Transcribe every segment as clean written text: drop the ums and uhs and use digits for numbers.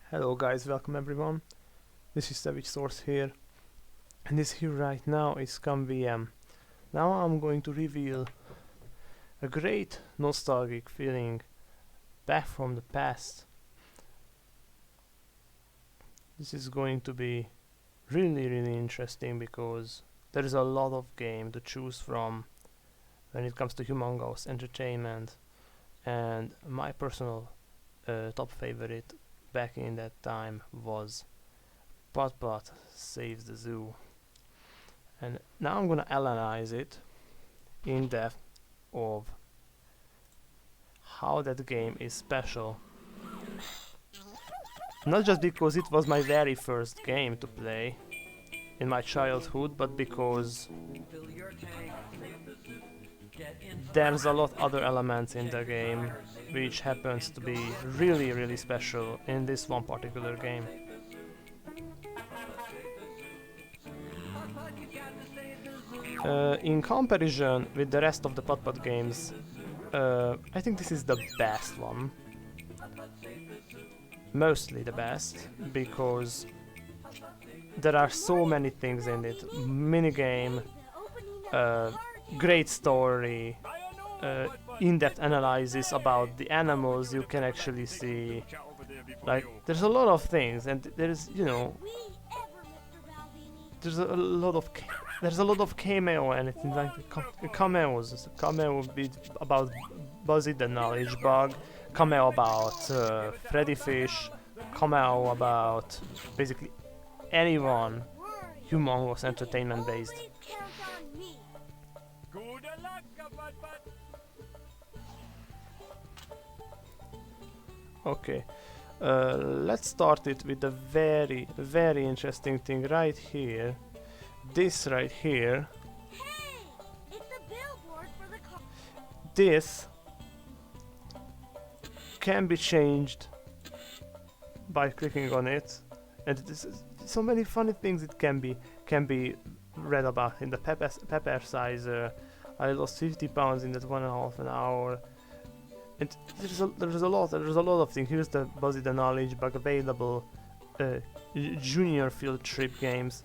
Hello guys, welcome everyone. This is Savage Source here, and this here right now is CamVM. Now I'm going to reveal a great nostalgic feeling back from the past. This is going to be really interesting because there is a lot of game to choose from when it comes to Humongous Entertainment, and my personal top favorite back in that time was Putt-Putt Saves the Zoo. And now I'm gonna analyze it in depth of how that game is special. Not just because it was my very first game to play in my childhood, but because there's a lot other elements in the game which happens to be really special in this one particular game. In comparison with the rest of the Putt-Putt games, I think this is the best one. Mostly the best, because there are so many things in it. Minigame, great story, in-depth analysis about the animals you can actually see. Like, there's a lot of things, and there's, you know, there's a lot of cameo and anything like cameos. Cameo would be about Buzzy the Knowledge Bug, cameo about Freddy Fish, cameo about basically anyone Humongous Entertainment based. Okay, let's start it with a very interesting thing right here. This right here. This can be changed by clicking on it, and this is so many funny things it can be read about in the pepper sizer. I lost 50 pounds in that 1.5 hour. And there's a lot of things. Here's the Buzzy the Knowledge Bug available, junior field trip games.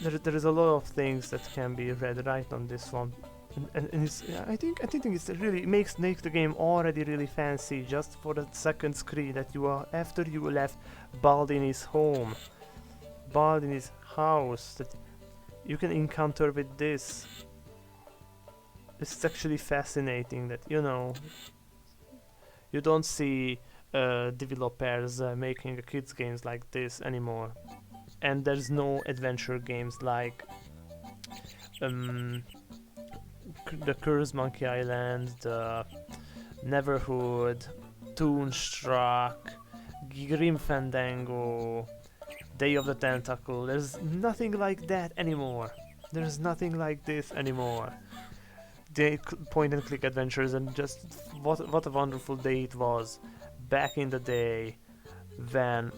There is a lot of things that can be read right on this one, and it's, I think it's really makes the game already really fancy just for the second screen that you are after you left Bald in his home, Bald in his house, that you can encounter with this. It's actually fascinating that, you know, you don't see developers making kids games like this anymore, and there's no adventure games like the Curse Monkey Island, the Neverhood, Toonstruck, Grim Fandango, Day of the Tentacle. There's nothing like that anymore. There's nothing like this anymore. The point and click adventures, and just what a wonderful day it was back in the day when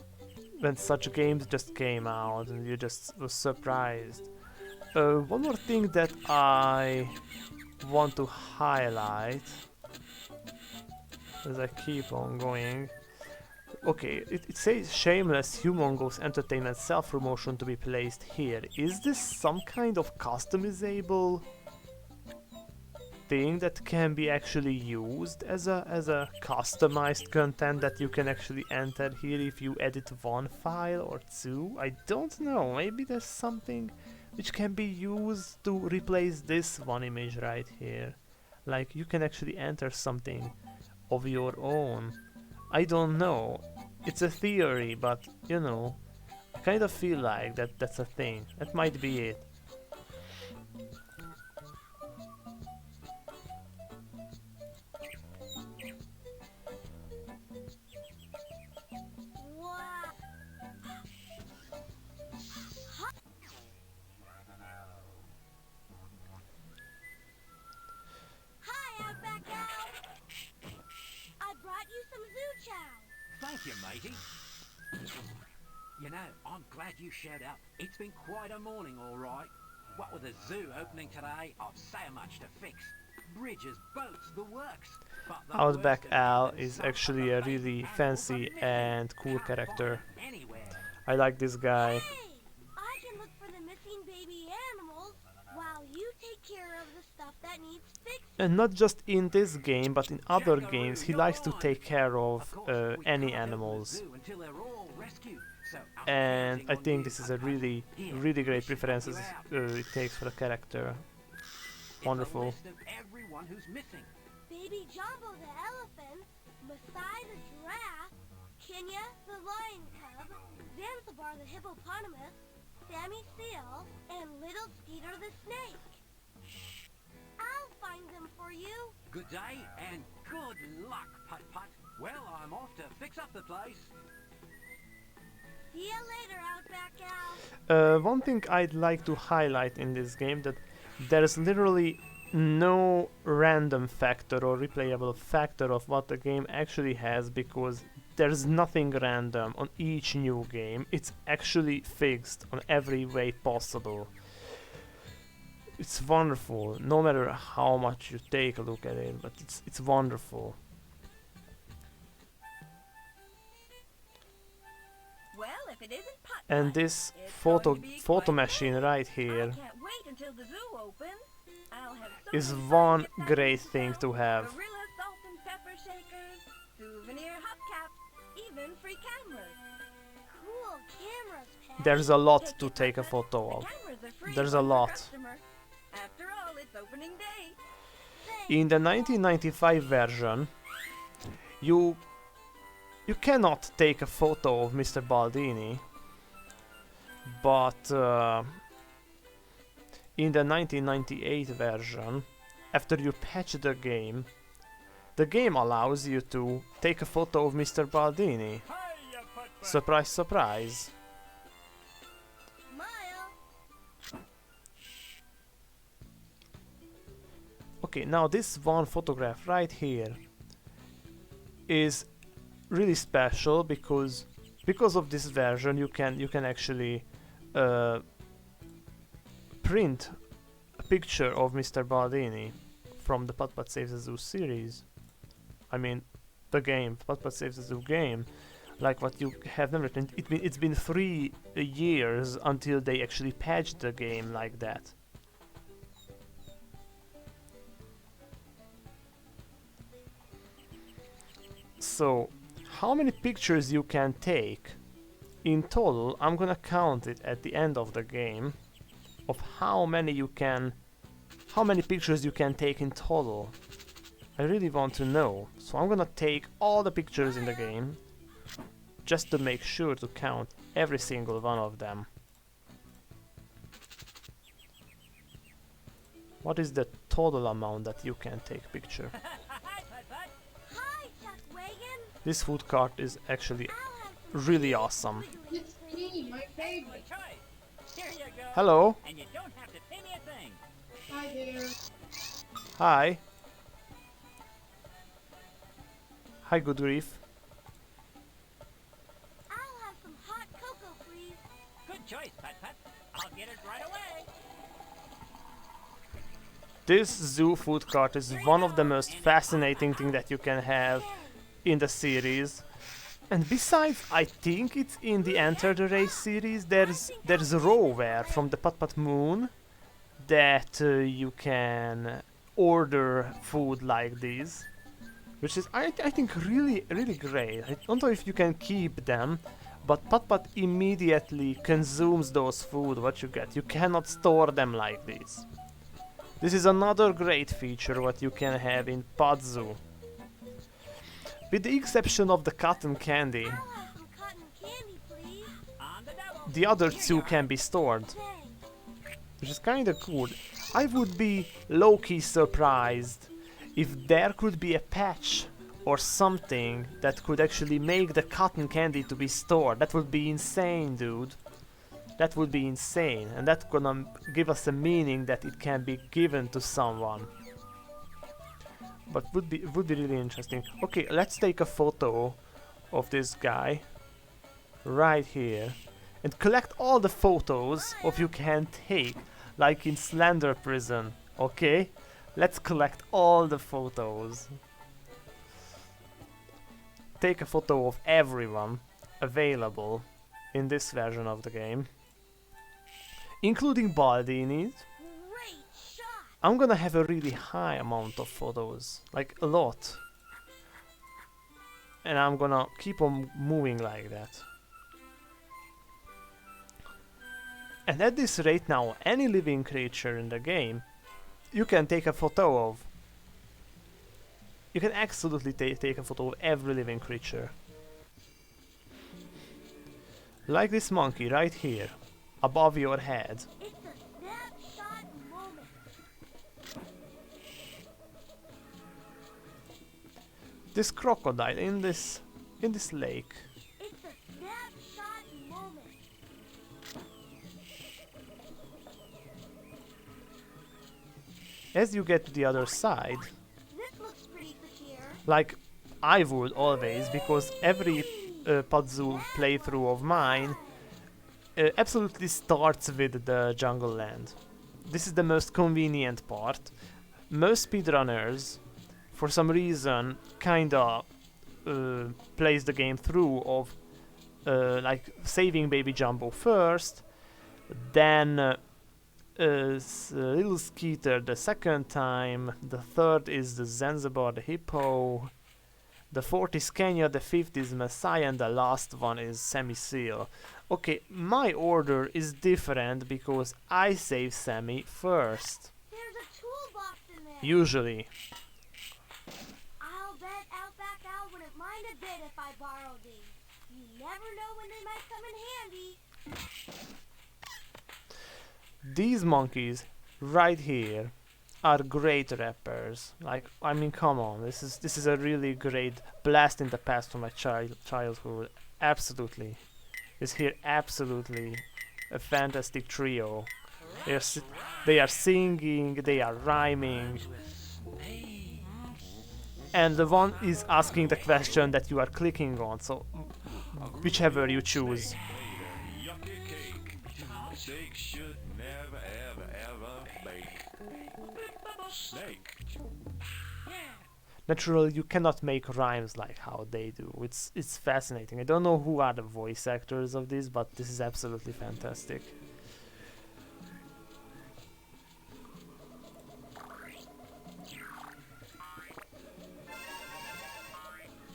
such games just came out and you just was surprised. One more thing that I want to highlight as I keep on going. Okay, it says shameless Humongous Entertainment self-promotion to be placed here. Is this some kind of customizable thing that can be actually used as a customized content that you can actually enter here if you edit one file or two? I don't know, maybe there's something which can be used to replace this one image right here. Like, you can actually enter something of your own. I don't know, it's a theory, but you know, I kind of feel like that's a thing. That might be it. Thank you, matey. You know, I'm glad you showed up. It's been quite a morning, all right. What with the zoo opening today, I've so much to fix. Bridges, boats, the works. But the Outback worst Al of it is some actually of a the really best fancy animals are missing. and cool Can't character. find 'em anywhere. I like this guy. Hey! I can look for the missing baby animals while you take care of the stuff that needs fixing. And not just in this game, but in other games, he likes to take care of any animals. And I think this is a really, really great preference it takes for the character. Wonderful. Baby Jumbo the elephant, Masai the giraffe, Kenya the lion cub, Zanzibar the hippopotamus, Sammy seal, and Little Skeeter the snake. I'll find them for you. Good day and good luck, Putt-Putt. Well, I'm off to fix up the place. See ya later, Outback Al. One thing I'd like to highlight in this game that there's literally no random factor or replayable factor of what the game actually has, because there's nothing random on each new game. It's actually fixed on every way possible. It's wonderful, no matter how much you take a look at it, but it's wonderful. Well, if it isn't Putt-Putt, And this it's photo going to be photo quite machine good. right I here can't wait until the zoo opens. I'll have so is many one fun get great that thing to have. Gorilla salt and pepper shakers, souvenir hubcaps, even free cameras. Cool cameras, Pat. There's a lot Take to it, take a Putt-Putt. photo of. The cameras are free There's a for lot. customers. After all, it's opening day. In the 1995 version, you cannot take a photo of Mr. Baldini, but in the 1998 version, after you patch the game allows you to take a photo of Mr. Baldini. Surprise, surprise. Smile. Okay, now this one photograph right here is really special because of this version you can actually print a picture of Mr. Baldini from the Putt-Putt Saves The Zoo series. I mean, the game, Putt-Putt Saves The Zoo game, like what you have never written. It's been 3 years until they actually patched the game like that. So, how many pictures you can take in total? I'm gonna count it at the end of the game of how many pictures you can take in total. I really want to know, so I'm gonna take all the pictures in the game just to make sure to count every single one of them. What is the total amount that you can take picture? Hi, Chuck Wagon. This food cart is actually I'll have some really awesome. It's me, my favorite. Here you go. Hello. And you don't have to pay me a thing. Hi there. Hi. Hi, good grief. I'll have some hot cocoa, please. Good choice, Putt-Putt. I'll get it right away. This zoo food cart is one of the most fascinating things that you can have in the series. And besides, I think it's in the Enter the Race series, there's Rowware from the Putt-Putt Moon that you can order food like these, which is I think really great. I don't know if you can keep them, but Putt-Putt immediately consumes those food what you get. You cannot store them like this. This is another great feature what you can have in PuttZoo. With the exception of the cotton candy, I'll have some cotton candy, please. On the double. the other two can be stored, Thanks. which is kinda cool. I would be low-key surprised if there could be a patch or something that could actually make the cotton candy to be stored. That would be insane, dude. That would be insane, and that's gonna give us a meaning that it can be given to someone. But would be really interesting. Okay, let's take a photo of this guy right here and collect all the photos of you can take, like in Slender prison. Okay, Let's collect all the photos. Take a photo of everyone available in this version of the game, including Baldini's. Great shot! I'm gonna have a really high amount of photos, like a lot. And I'm gonna keep on moving like that. And at this rate now, any living creature in the game, you can take a photo of. You can absolutely take a photo of every living creature. Like this monkey right here, above your head. It's a snapshot moment. This crocodile in this lake. It's a snapshot moment. As you get to the other side, This looks pretty secure. like I would always, because every PuttZoo playthrough of mine absolutely starts with the jungle land. This is the most convenient part. Most speedrunners, for some reason, kinda plays the game through of like saving Baby Jumbo first, then Little Skeeter the second time, the third is the Zanzibar the hippo, the fourth is Kenya, the fifth is Messiah, and the last one is Sammy Seal. Okay, my order is different because I save Sammy first. There's a toolbox in there. Usually. I'll bet Outback Al wouldn't mind a bit if I borrowed these. You never know when they might come in handy. These monkeys right here are great rappers. Like, I mean, come on, this is a really great blast in the past from my childhood. Absolutely, is here absolutely a fantastic trio. They are singing, they are rhyming, and the one is asking the question that you are clicking on. So, whichever you choose. Yucky cake. Mistake should never, ever, ever make. Snake. Naturally, you cannot make rhymes like how they do. It's fascinating. I don't know who are the voice actors of this, but this is absolutely fantastic.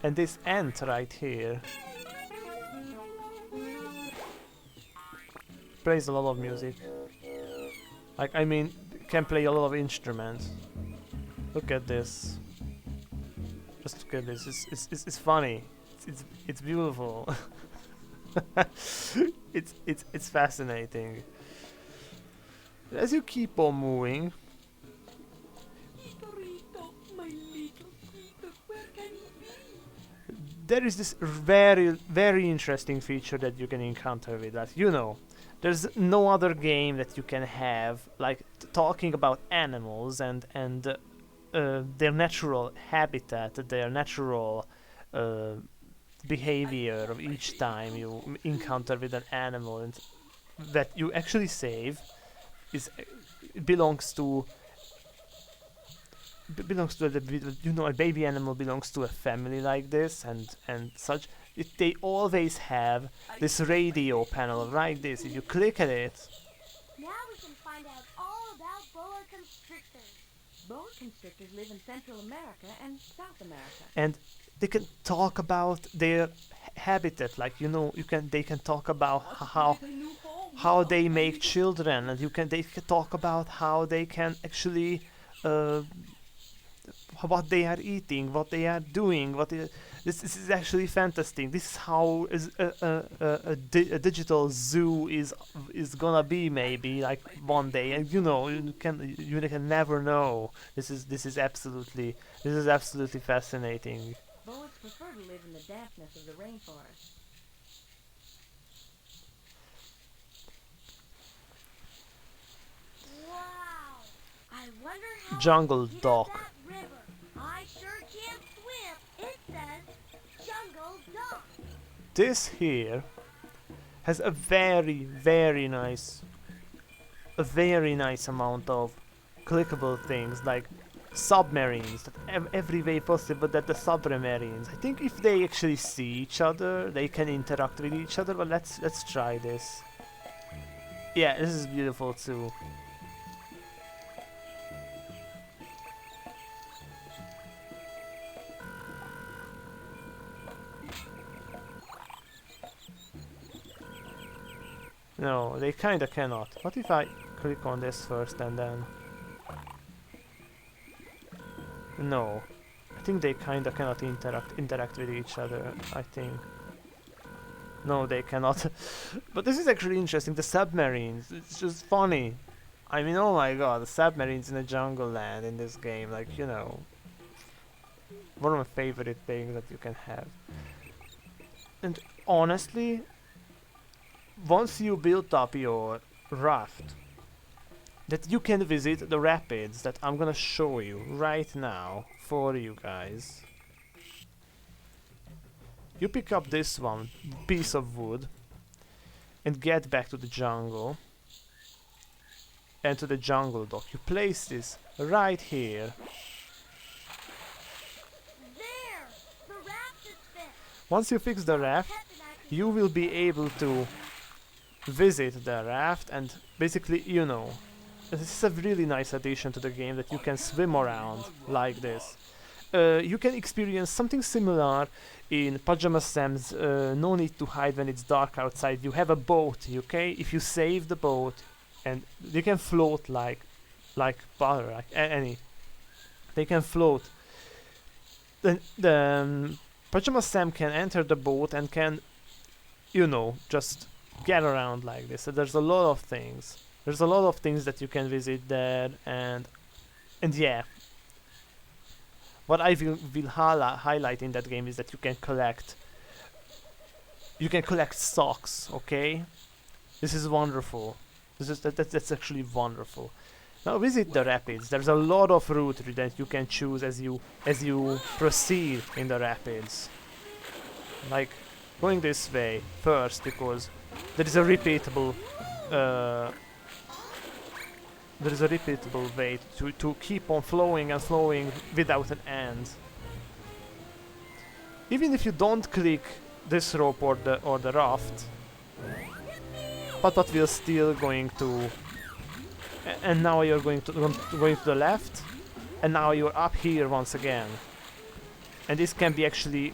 And this ant right here plays a lot of music. Like, I mean, can play a lot of instruments. Look at this. Just look at this. It's funny. It's beautiful. it's fascinating. As you keep on moving, there is this very interesting feature that you can encounter with that. You know, there's no other game that you can have like talking about animals and their natural habitat, their natural behavior of each time you encounter with an animal and that you actually save is belongs to you know, a baby animal belongs to a family like this and such. They always have this radio panel right this. If you click at it, Now we can find out all about boa constrictors. Boa constrictors live in Central America and South America. and they can talk about their habitat, like, you know, they can talk about how they make children, and they can talk about how they can actually what they are eating, what they are doing, this is actually fantastic. This is how a digital zoo is gonna be, maybe like one day, and you know, you can never know. This is absolutely fascinating. Boas prefer to live in the dampness of the rainforest. Wow! I wonder how Jungle I can get Dock. up that river. I sure can't swim. It says Jungle Dock. This here has a very nice amount of clickable things. Like, submarines, that every way possible that the submarines. I think if they actually see each other, they can interact with each other. But let's try this. Yeah, this is beautiful too. No, they kinda cannot. What if I click on this first and then... No. I think they kinda cannot interact with each other, I think. No, they cannot. But this is actually interesting, the submarines. It's just funny. I mean, oh my god, the submarines in a jungle land in this game, like, you know. One of my favorite things that you can have. And honestly, once you build up your raft, that you can visit the rapids that I'm gonna show you right now for you guys. You pick up this one piece of wood and get back to the jungle and to the jungle dock. You place this right here. There! The raft is fixed. Once you fix the raft, Pet and I can you will be able to visit the raft and basically, you know, this is a really nice addition to the game that you can swim around like this. You can experience something similar in Pajama Sam's No Need to Hide When It's Dark Outside. You have a boat, okay? If you save the boat, and they can float like butter, like any. They can float. The Pajama Sam can enter the boat and can, you know, just get around like this. So there's a lot of things. There's a lot of things that you can visit there, and yeah. What I will highlight in that game is that you can collect socks, okay? This is wonderful. That's actually wonderful. Now visit the rapids. There's a lot of route that you can choose as you proceed in the rapids. Like going this way first because there is a repeatable way to keep on flowing and flowing without an end. Even if you don't click this rope or the raft, Putt-Putt will still going to. And now you're going to the left, and now you're up here once again. And this can be actually,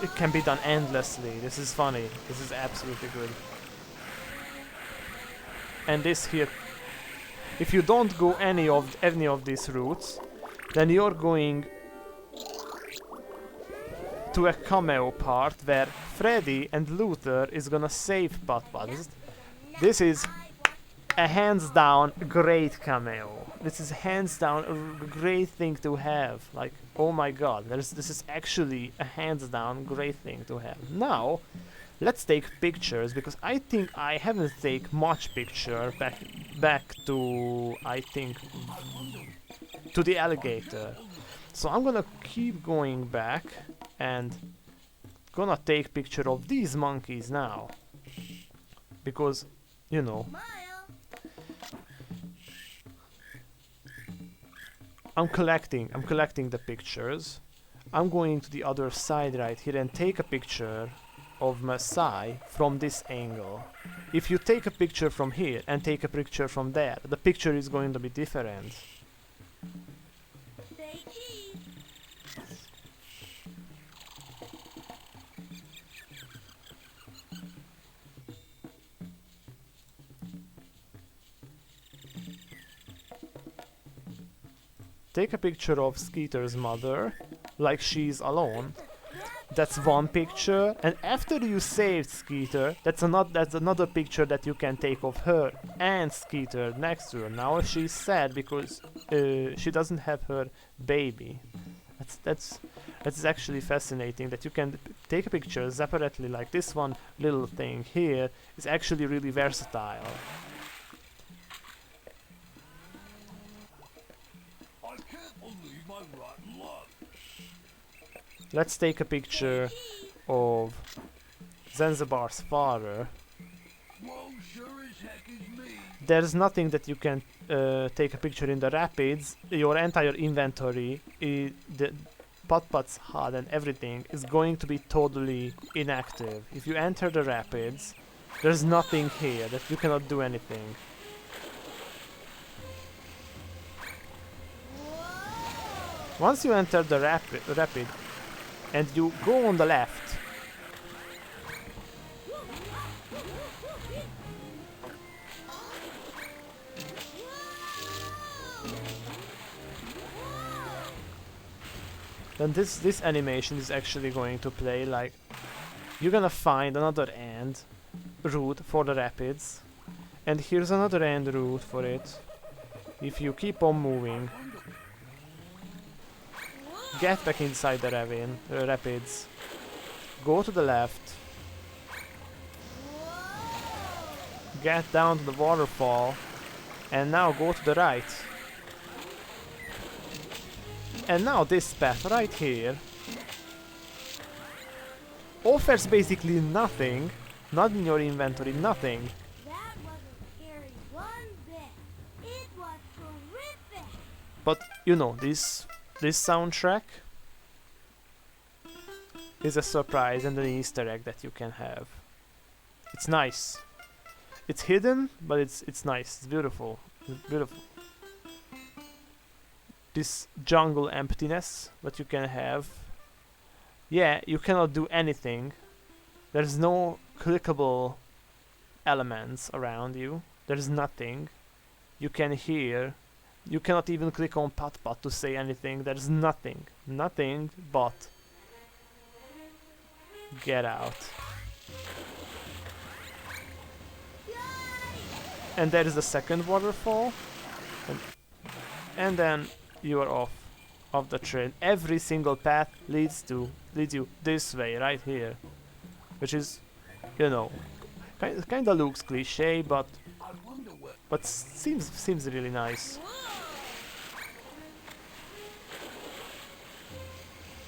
it can be done endlessly. This is funny. This is absolutely good. And this here. If you don't go any of these routes, then you're going to a cameo part where Freddy and Luther is gonna save Putt-Putt. This is a hands down great cameo. This is hands down a great thing to have. Like, oh my god, this is actually a hands down great thing to have. Now, let's take pictures, because I think I haven't taken much picture back to, I think, to the alligator. So I'm gonna keep going back and gonna take picture of these monkeys now. Because, you know, I'm collecting the pictures. I'm going to the other side right here and take a picture of Maasai from this angle. If you take a picture from here and take a picture from there, the picture is going to be different. say cheese. Take a picture of Skeeter's mother, like she's alone. That's one picture, and after you saved Skeeter, that's another picture that you can take of her and Skeeter next to her. Now she's sad because she doesn't have her baby. That's actually fascinating that you can take a picture separately, like this one little thing here is actually really versatile. I can't believe my rotten luck. Let's take a picture of Zanzibar's father. Whoa, sure as heck is me. there's nothing that you can take a picture in the rapids. Your entire inventory, the Putt-Putt's HUD and everything is going to be totally inactive. If you enter the rapids, there's nothing here, that you cannot do anything. Once you enter the rapid and you go on the left, then this animation is actually going to play. Like, you're gonna find another end route for the rapids, and here's another end route for it. If you keep on moving, get back inside the rapids, go to the left, get down to the waterfall, and now go to the right. And now this path right here offers basically nothing, not in your inventory, nothing. That wasn't scary one bit. It was terrific. But you know, this soundtrack is a surprise and an Easter egg that you can have. It's nice. It's hidden, but it's nice. It's beautiful. It's beautiful. This jungle emptiness that you can have. Yeah, you cannot do anything. There's no clickable elements around you. There's nothing. You can hear. You cannot even click on Putt-Putt to say anything. There's nothing. Nothing but get out. And there is the second waterfall. And then you are off the trail. Every single path leads you this way, right here. Which is, you know, kinda looks cliche, but seems really nice.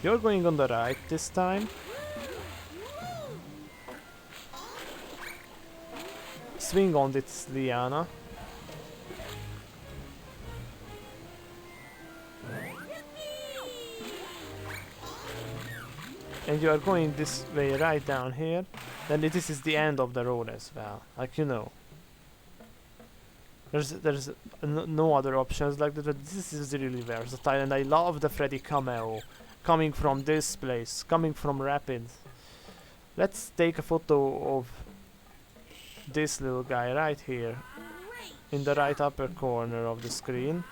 You're going on the right this time. Swing on this liana. And you are going this way right down here. Then this is the end of the road as well. Like, you know. There's no other options like that. But this is really versatile, and I love the Freddy cameo coming from this place, coming from Rapids. Let's take a photo of this little guy right here in the right upper corner of the screen,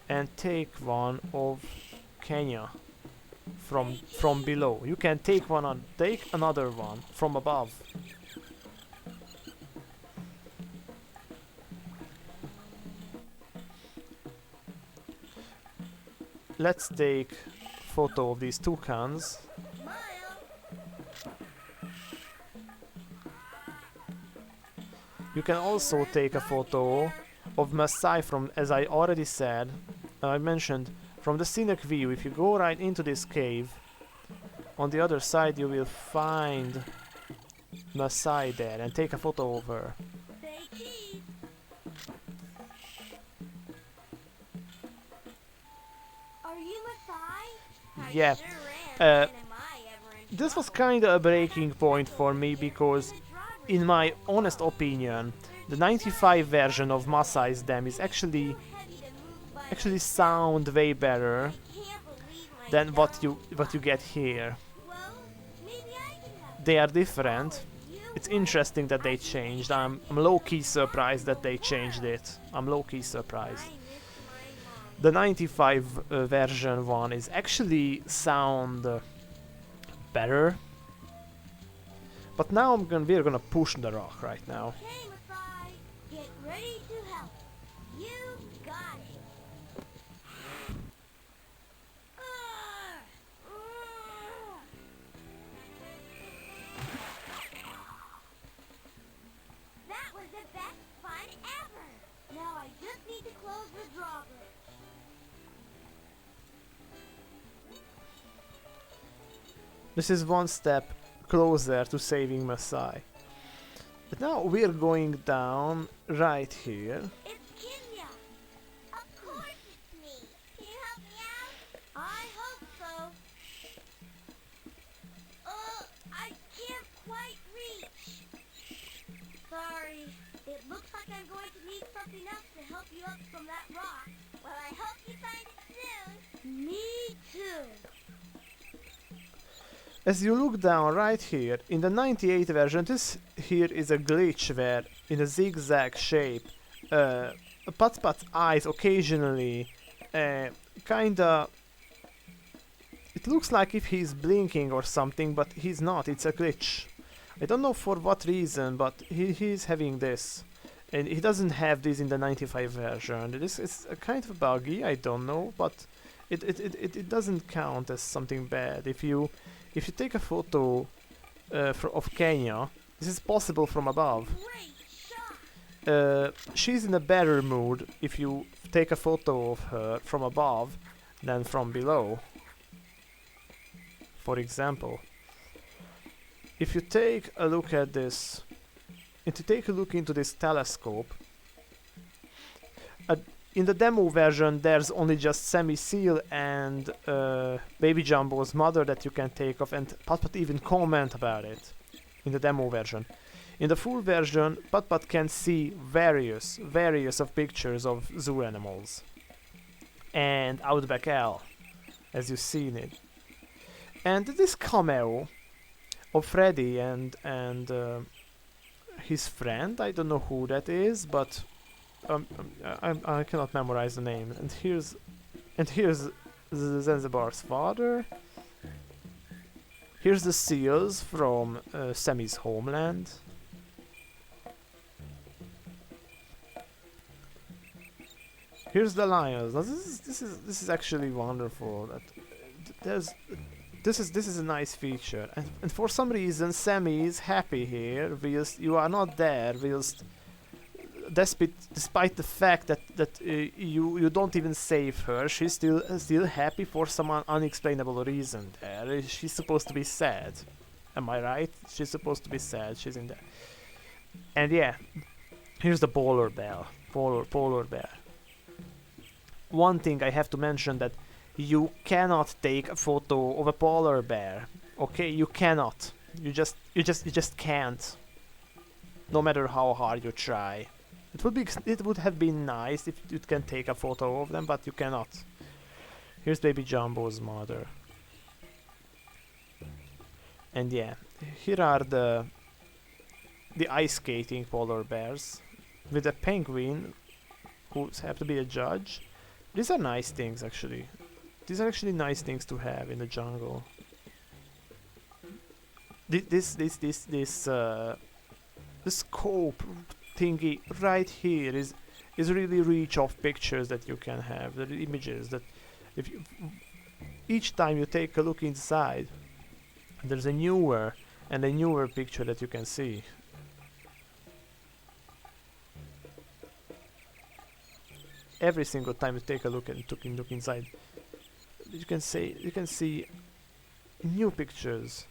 and take one of Kenya from below. You can take another one from above. Let's take photo of these toucans. You can also take a photo of Maasai from, as I already said, I mentioned, from the scenic view. If you go right into this cave, on the other side you will find Maasai there, and take a photo of her. Are you Maasai? Yeah. This was kinda a breaking point for me, because in my honest opinion, the 95 version of Maasai's Dam is actually sound way better than what you get here. They are different. It's interesting that they changed. I'm low-key surprised that they changed it. I'm low-key surprised. The 95 version one is actually sound better. But now we're gonna push the rock right now. Okay, Maasai, get ready to help. You got it. That was the best fun ever. Now I just need to close the drawbridge. This is one step closer to saving Maasai. But now we're going down right here. It's Kenya. Of course it's me. Can you help me out? I hope so. I can't quite reach. Sorry. It looks like I'm going to need something else to help you up from that rock. Well, I hope you find it soon. Me too. As you look down right here, in the 98 version, this here is a glitch where, in a zigzag shape, Putt-Putt's eyes occasionally kinda... It looks like if he's blinking or something, but he's not, it's a glitch. I don't know for what reason, but he's having this. And he doesn't have this in the 95 version. This is a kind of buggy, I don't know, but it doesn't count as something bad. If you take a photo of Kenya, this is possible from above. Great shot. She's in a better mood if you take a photo of her from above than from below. For example, if you take a look at this, and to take a look into this telescope, in the demo version there's only just Sammy Seal and Baby Jumbo's mother that you can take off, and Putt-Putt even comment about it in the demo version. In the full version, Putt-Putt can see various of pictures of zoo animals and Outback Al, as you've seen it. And this cameo of Freddy and his friend, I don't know who that is, but I cannot memorize the name. And here's Zanzibar's father. Here's the seals from Sammy's homeland. Here's the lions. Now this is actually wonderful. That this is a nice feature, and for some reason Sammy is happy here whilst you are not there. Whilst despite the fact that you don't even save her, she's still happy for some unexplainable reason. There, she's supposed to be sad. Am I right? She's supposed to be sad. She's in there. And yeah, here's the polar bear. Polar bear. One thing I have to mention, that you cannot take a photo of a polar bear. Okay, you cannot. You just can't. No matter how hard you try. It would have been nice if you can take a photo of them, but you cannot. Here's Baby Jumbo's mother. And yeah, here are the ice skating polar bears with a penguin who have to be a judge. These are nice things, actually. These are actually nice things to have in the jungle. This scope thingy right here is really reach of pictures that you can have. The images that if you each time you take a look inside, there's a newer picture that you can see. Every single time you take a look and look inside, you can see new pictures.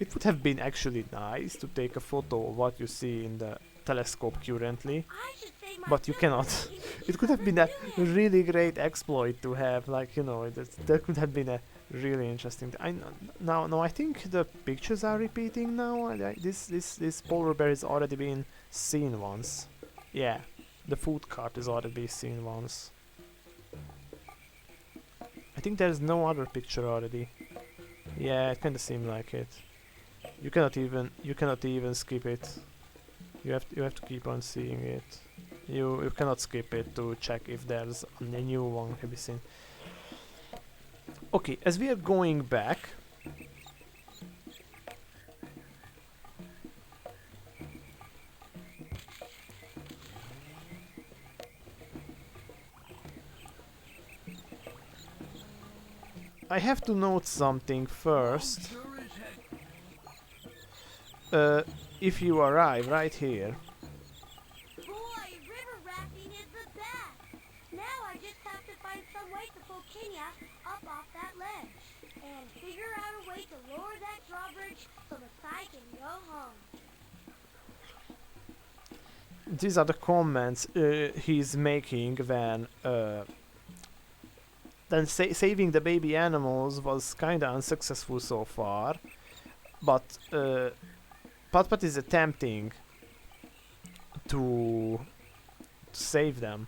It would have been actually nice to take a photo of what you see in the telescope currently, but you cannot. It could have been a really great exploit to have, like, you know, that could have been a really interesting. No, I think the pictures are repeating now. This polar bear has already been seen once. Yeah, the food cart has already been seen once. I think there's no other picture already. Yeah, it kinda seemed like it. You cannot even skip it. You have to keep on seeing it. You cannot skip it to check if there's a new one can be seen. Okay, as we are going back, I have to note something first. If you arrive right here, Boy, river rafting is the best. Now I just have to find some way to pull Kenya up off that ledge and figure out a way to these are the comments he's making when saving the baby animals was kinda unsuccessful so far, but Putt-Putt is attempting to save them.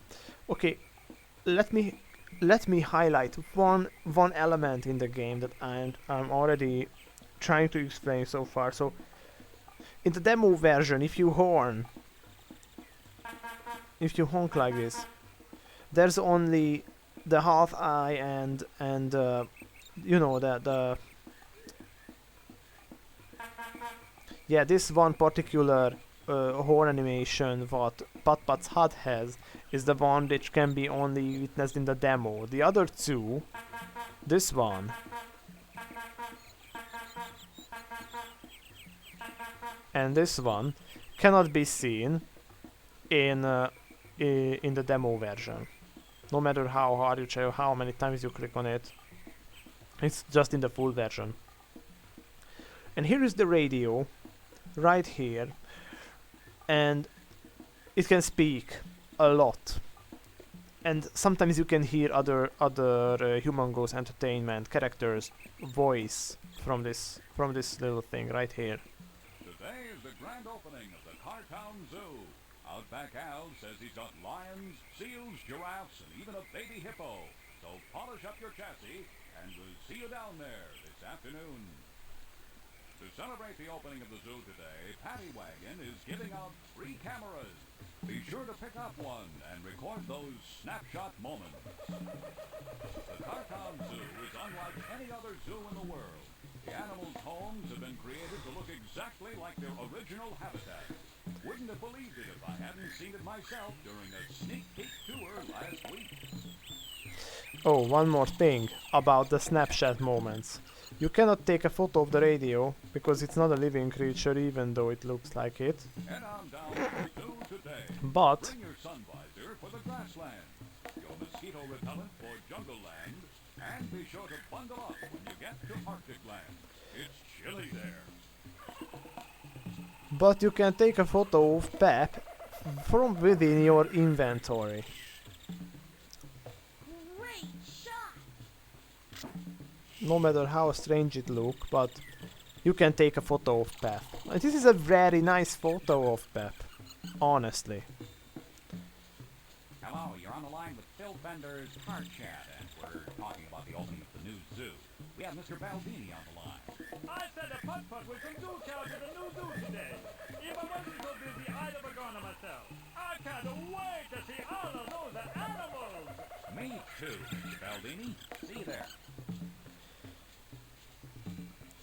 Okay, let me highlight one element in the game that I'm already trying to explain so far. So in the demo version, if you honk like this, there's only the half eye and you know the yeah, this one particular horn animation what Putt-Putt's HUD has is the one which can be only witnessed in the demo. The other two, this one and this one, cannot be seen in the demo version. No matter how hard you try, how many times you click on it, it's just in the full version. And here is the radio, right here, and it can speak a lot. And sometimes you can hear other Humongous Entertainment characters' voice from this little thing right here. Today is the grand opening of the Cartown Zoo. Outback Al says he's got lions, seals, giraffes, and even a baby hippo. So polish up your chassis, and we'll see you down there this afternoon. To celebrate the opening of the zoo today, Paddy Wagon is giving out free cameras. Be sure to pick up one and record those snapshot moments. The Cartown Zoo is unlike any other zoo in the world. The animals' homes have been created to look exactly like their original habitat. Wouldn't have believed it if I hadn't seen it myself during a sneak peek tour last week. Oh, one more thing about the snapshot moments. You cannot take a photo of the radio because it's not a living creature, even though it looks like it. Head on down to the zoo today. But Bring your sun visor for the Grassland, your mosquito repellent for Jungle Land, and be sure to bundle up when you get to Arctic Land. It's chilly there. But you can take a photo of Pep from within your inventory. Great shot! No matter how strange it looks, but you can take a photo of Pep. And this is a very nice photo of Pep, honestly. Hello, you're on the line with Phil Bender's Car Chat, and we're talking about the opening of the new zoo. We have Mr. Baldini on the line. I said a putt-putt with some zoo cows at the new zoo today. If I wasn't so busy, I'd have gone to myself. I can't wait to see all of those animals. Me too, Mr. Baldini. See you there.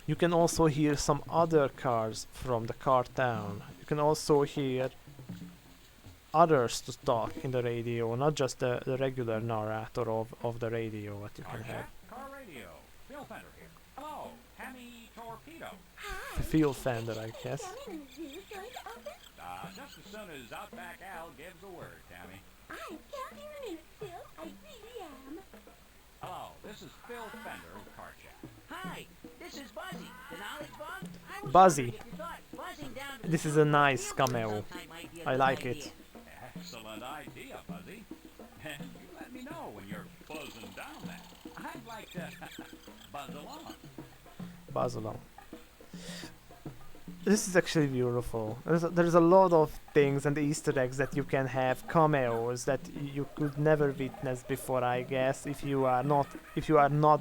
You can also hear some other cars from the car town. You can also hear others to talk in the radio, not just the regular narrator of the radio that you Car can Chat, have. Car Radio. Phil Bender here. Hello, Hammy Torpedo. Phil Fender, I guess. Coming in the zoo's going to open? Just as soon as Outback Al gives the word, Tammy. I'm counting on it, Phil. I really am. Hello, this is Phil Fender of Car Chat. Hi, this is Buzzy, the knowledge bug. I was Buzzy. wondering if you thought buzzing down to the This is zoo a nice field trip cameo. sometime might be a I good like idea. it. Excellent idea, Buzzy. And you let me know when you're buzzing down there. I'd like to buzz along. Buzz along. This is actually beautiful. There's a lot of things and Easter eggs that you can have, cameos that you could never witness before, I guess, if you are not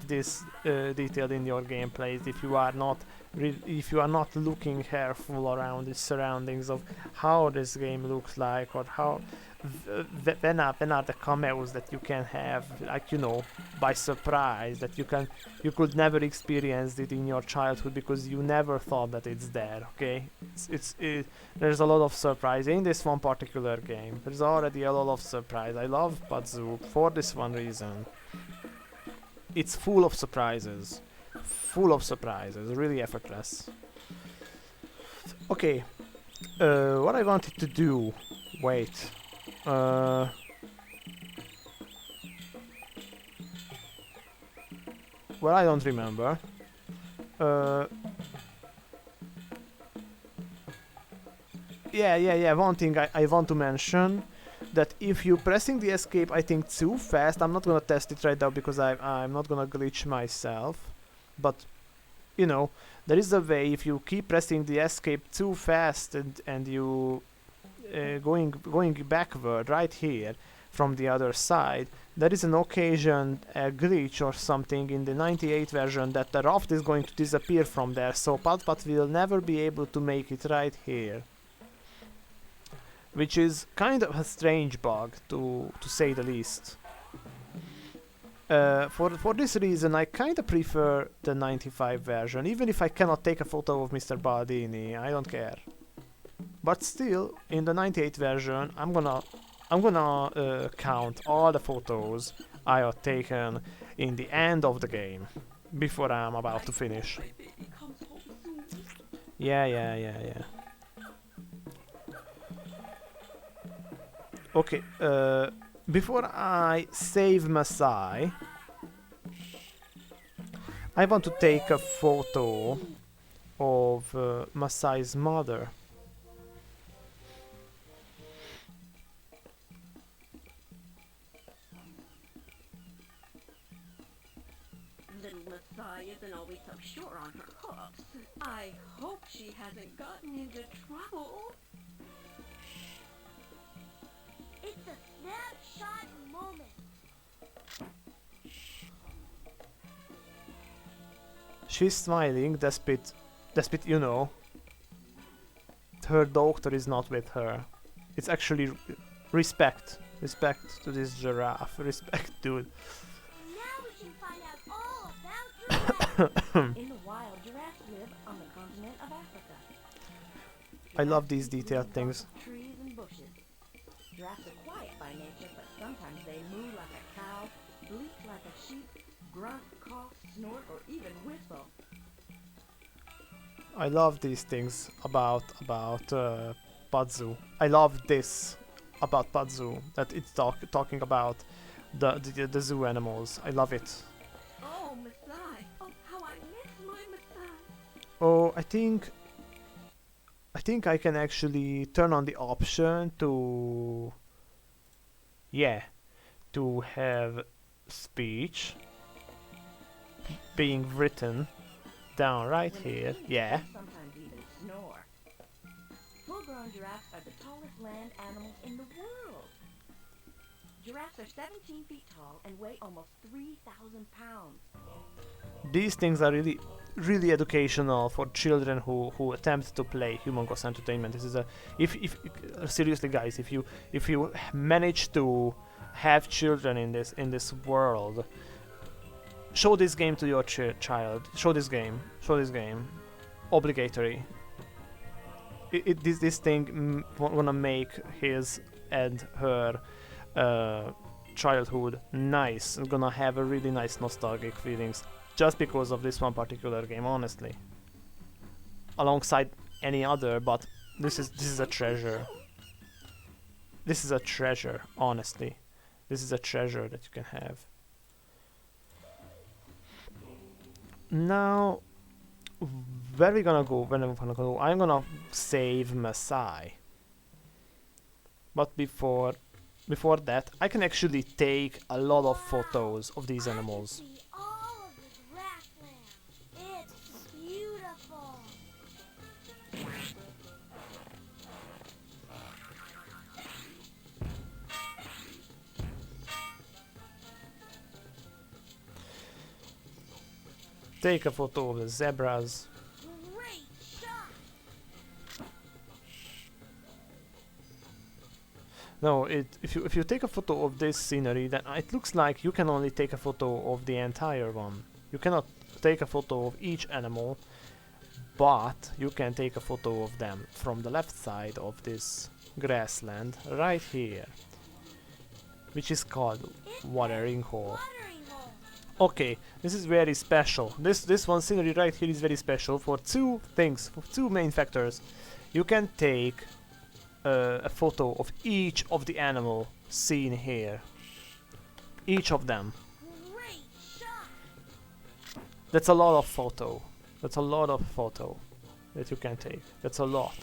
this detailed in your gameplays, if you are not looking careful around the surroundings of how this game looks like, or how when are the cameos that you can have, like, you know, by surprise, that you could never experience it in your childhood because you never thought that it's there. Okay, there's a lot of surprise in this one particular game. There's already a lot of surprise. I love PuttZoo for this one reason. It's full of surprises, really effortless. Okay, what I wanted to do, wait. Well, I don't remember. Yeah. One thing I want to mention, that if you pressing the escape, I think too fast, I'm not gonna test it right now because I'm not gonna glitch myself, but you know, there is a way if you keep pressing the escape too fast and you going backward right here from the other side, there is an occasion a glitch or something in the 98 version that the raft is going to disappear from there, so Putt-Putt will never be able to make it right here. Which is kind of a strange bug, to say the least. For this reason, I kind of prefer the 95 version, even if I cannot take a photo of Mr. Baldini, I don't care. But still, in the 98 version, I'm gonna count all the photos I have taken in the end of the game, before I'm about to finish. Yeah. Okay, before I save Masai, I want to take a photo of Masai's mother. Little Masai isn't always so sure on her hooks. I hope she hasn't gotten into trouble. It's a snapshot moment. She's smiling, despite, you know, her doctor is not with her. It's actually respect to this giraffe, respect, dude. Now we can find out all about giraffes. In the wild, giraffes live on the continent of Africa. I love these detailed things. Trees and bushes. Giraffes are quiet by nature, but sometimes they moo like a cow, bleat like a sheep, grunt, cough, snort, or even whistle. I love these things about PuttZoo. I love this about PuttZoo, that it's talking about the zoo animals. I love it. Oh, Masai! Oh, how I miss my Masai! Oh, I think I can actually turn on the option to have speech being written down right When they here. eat, Yeah. they sometimes even snore. Full-grown giraffes are the tallest land animals in the world. Giraffes are 17 feet tall and weigh almost 3,000 pounds. These things are really educational for children who attempt to play Humongous Entertainment. This is if seriously, guys, if you manage to have children in this world, show this game to your child. Show this game. Obligatory. This thing gonna make his and her childhood nice. Gonna have a really nice nostalgic feelings just because of this one particular game, honestly. Alongside any other, but this is a treasure. This is a treasure, honestly. This is a treasure that you can have. Now, where we gonna go? I'm gonna save Masai. But before that, I can actually take a lot of photos of these animals. I can see all of this grassland. It's beautiful. Take a photo of the zebras. Great shot. No, if you take a photo of this scenery, then it looks like you can only take a photo of the entire one. You cannot take a photo of each animal, but you can take a photo of them from the left side of this grassland right here, which is called watering hole. Watering hole. Okay, this is very special. This one scenery right here is very special for two things, for two main factors. You can take a photo of each of the animal seen here. Each of them. Great shot. That's a lot of photo. That's a lot of photo that you can take. That's a lot.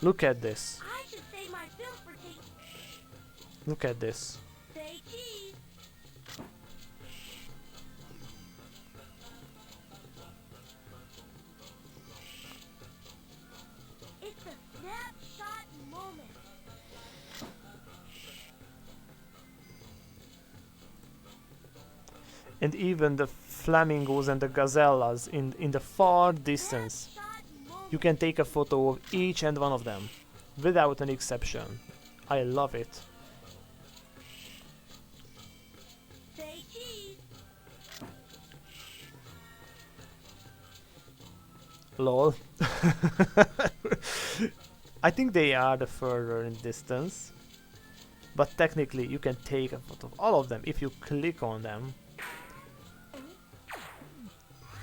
Look at this. I should save my film for taste. Look at this. Say cheese. It's a snapshot moment. And even the flamingos and the gazellas in the far distance. Snapshot moment. You can take a photo of each and one of them, without an exception. I love it. Say cheese. Lol. I think they are the further in distance. But technically you can take a photo of all of them if you click on them.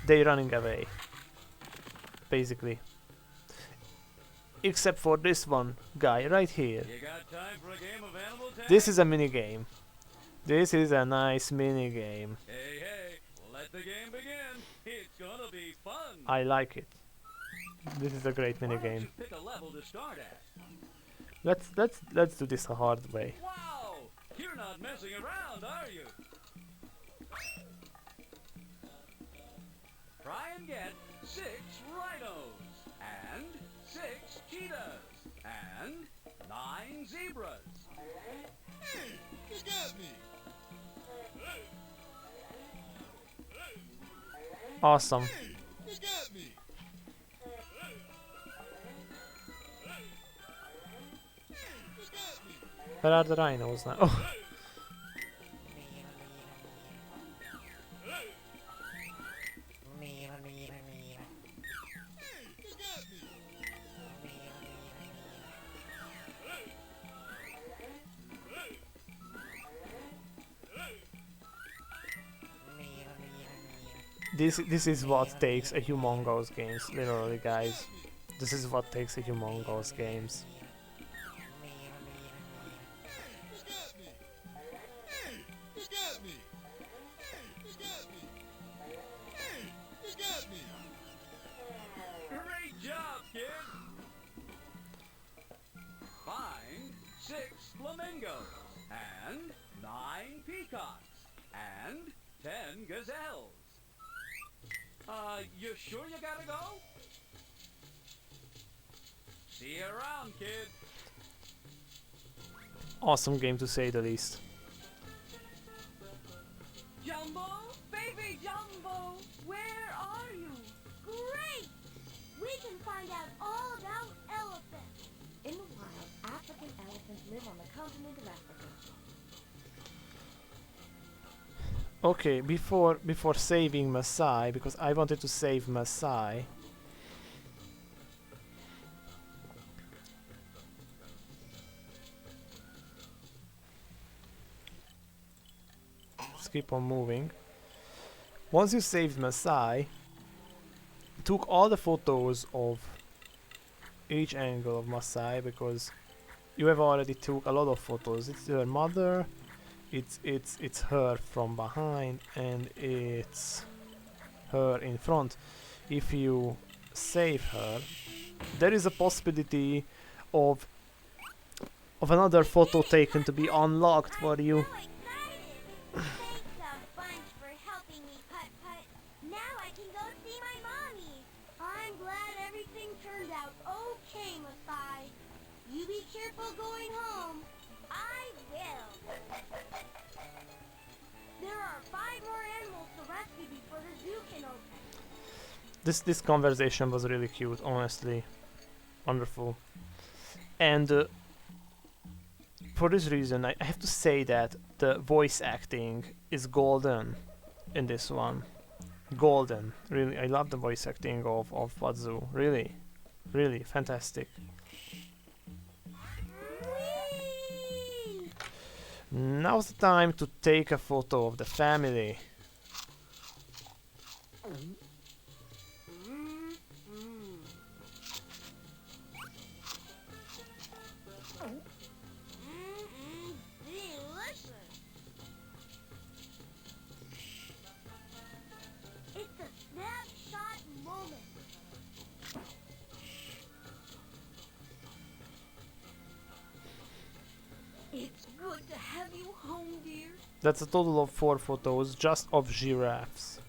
They're running away. Basically. Except for this one guy right here. You got time for a game of animal tag? This is a mini game. This is a nice mini game. Hey, hey, let the game begin. It's gonna be fun. I like it. This is a great mini Why don't game. you pick a level to start at? Let's do this a hard way. Wow! You're not messing around, are you? Try and get 6 rhinos, and 6 cheetahs, and 9 zebras. You got me. Awesome. You got me. Where are the rhinos now? Oh. This is what takes a humongous games, literally, guys. This is what takes a humongous games. Great job, kid! Find 6 flamingos, and 9 peacocks, and 10 gazelles. You sure you gotta go? See you around, kid. Awesome game to say the least. Jumbo? Baby Jumbo! Where are you? Great! We can find out all about elephants. In the wild, African elephants live on the continent of Africa. Okay, before saving Masai, because I wanted to save Masai. Let's keep on moving. Once you saved Masai, took all the photos of each angle of Masai, because you have already took a lot of photos. It's her mother, it's her from behind, and it's her in front. If you save her, there is a possibility of another photo taken to be unlocked for you. So excited! Thanks a bunch for helping me, Putt-Putt. Now I can go see my mommy. I'm glad everything turned out okay, Masai. You be careful going home. I will. There are 5 more animals to rescue before the zoo can open. This conversation was really cute, honestly. Wonderful. And for this reason, I have to say that the voice acting is golden in this one. Golden. Really, I love the voice acting of PuttZoo. Really. Really fantastic. Whee! Now's the time to take a photo of the family. Delicious. It's a snapshot moment. That's a total of 4 photos just of giraffes.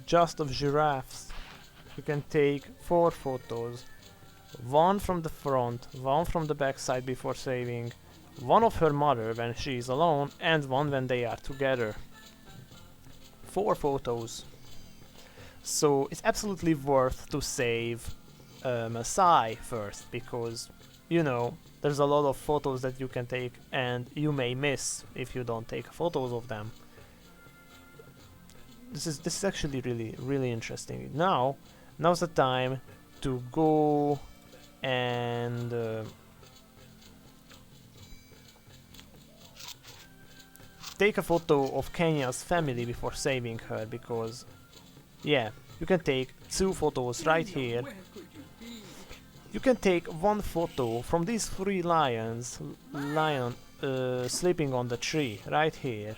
Just of giraffes. You can take 4 photos. One from the front, one from the back side before saving, one of her mother when she is alone, and one when they are together. 4 photos. So it's absolutely worth to save Maasai first, because, you know, there's a lot of photos that you can take and you may miss if you don't take photos of them. This is actually really interesting. Now's the time to go and take a photo of Kenya's family before saving her, because yeah, you can take 2 photos right here. You can take 1 photo from these 3 lions sleeping on the tree right here.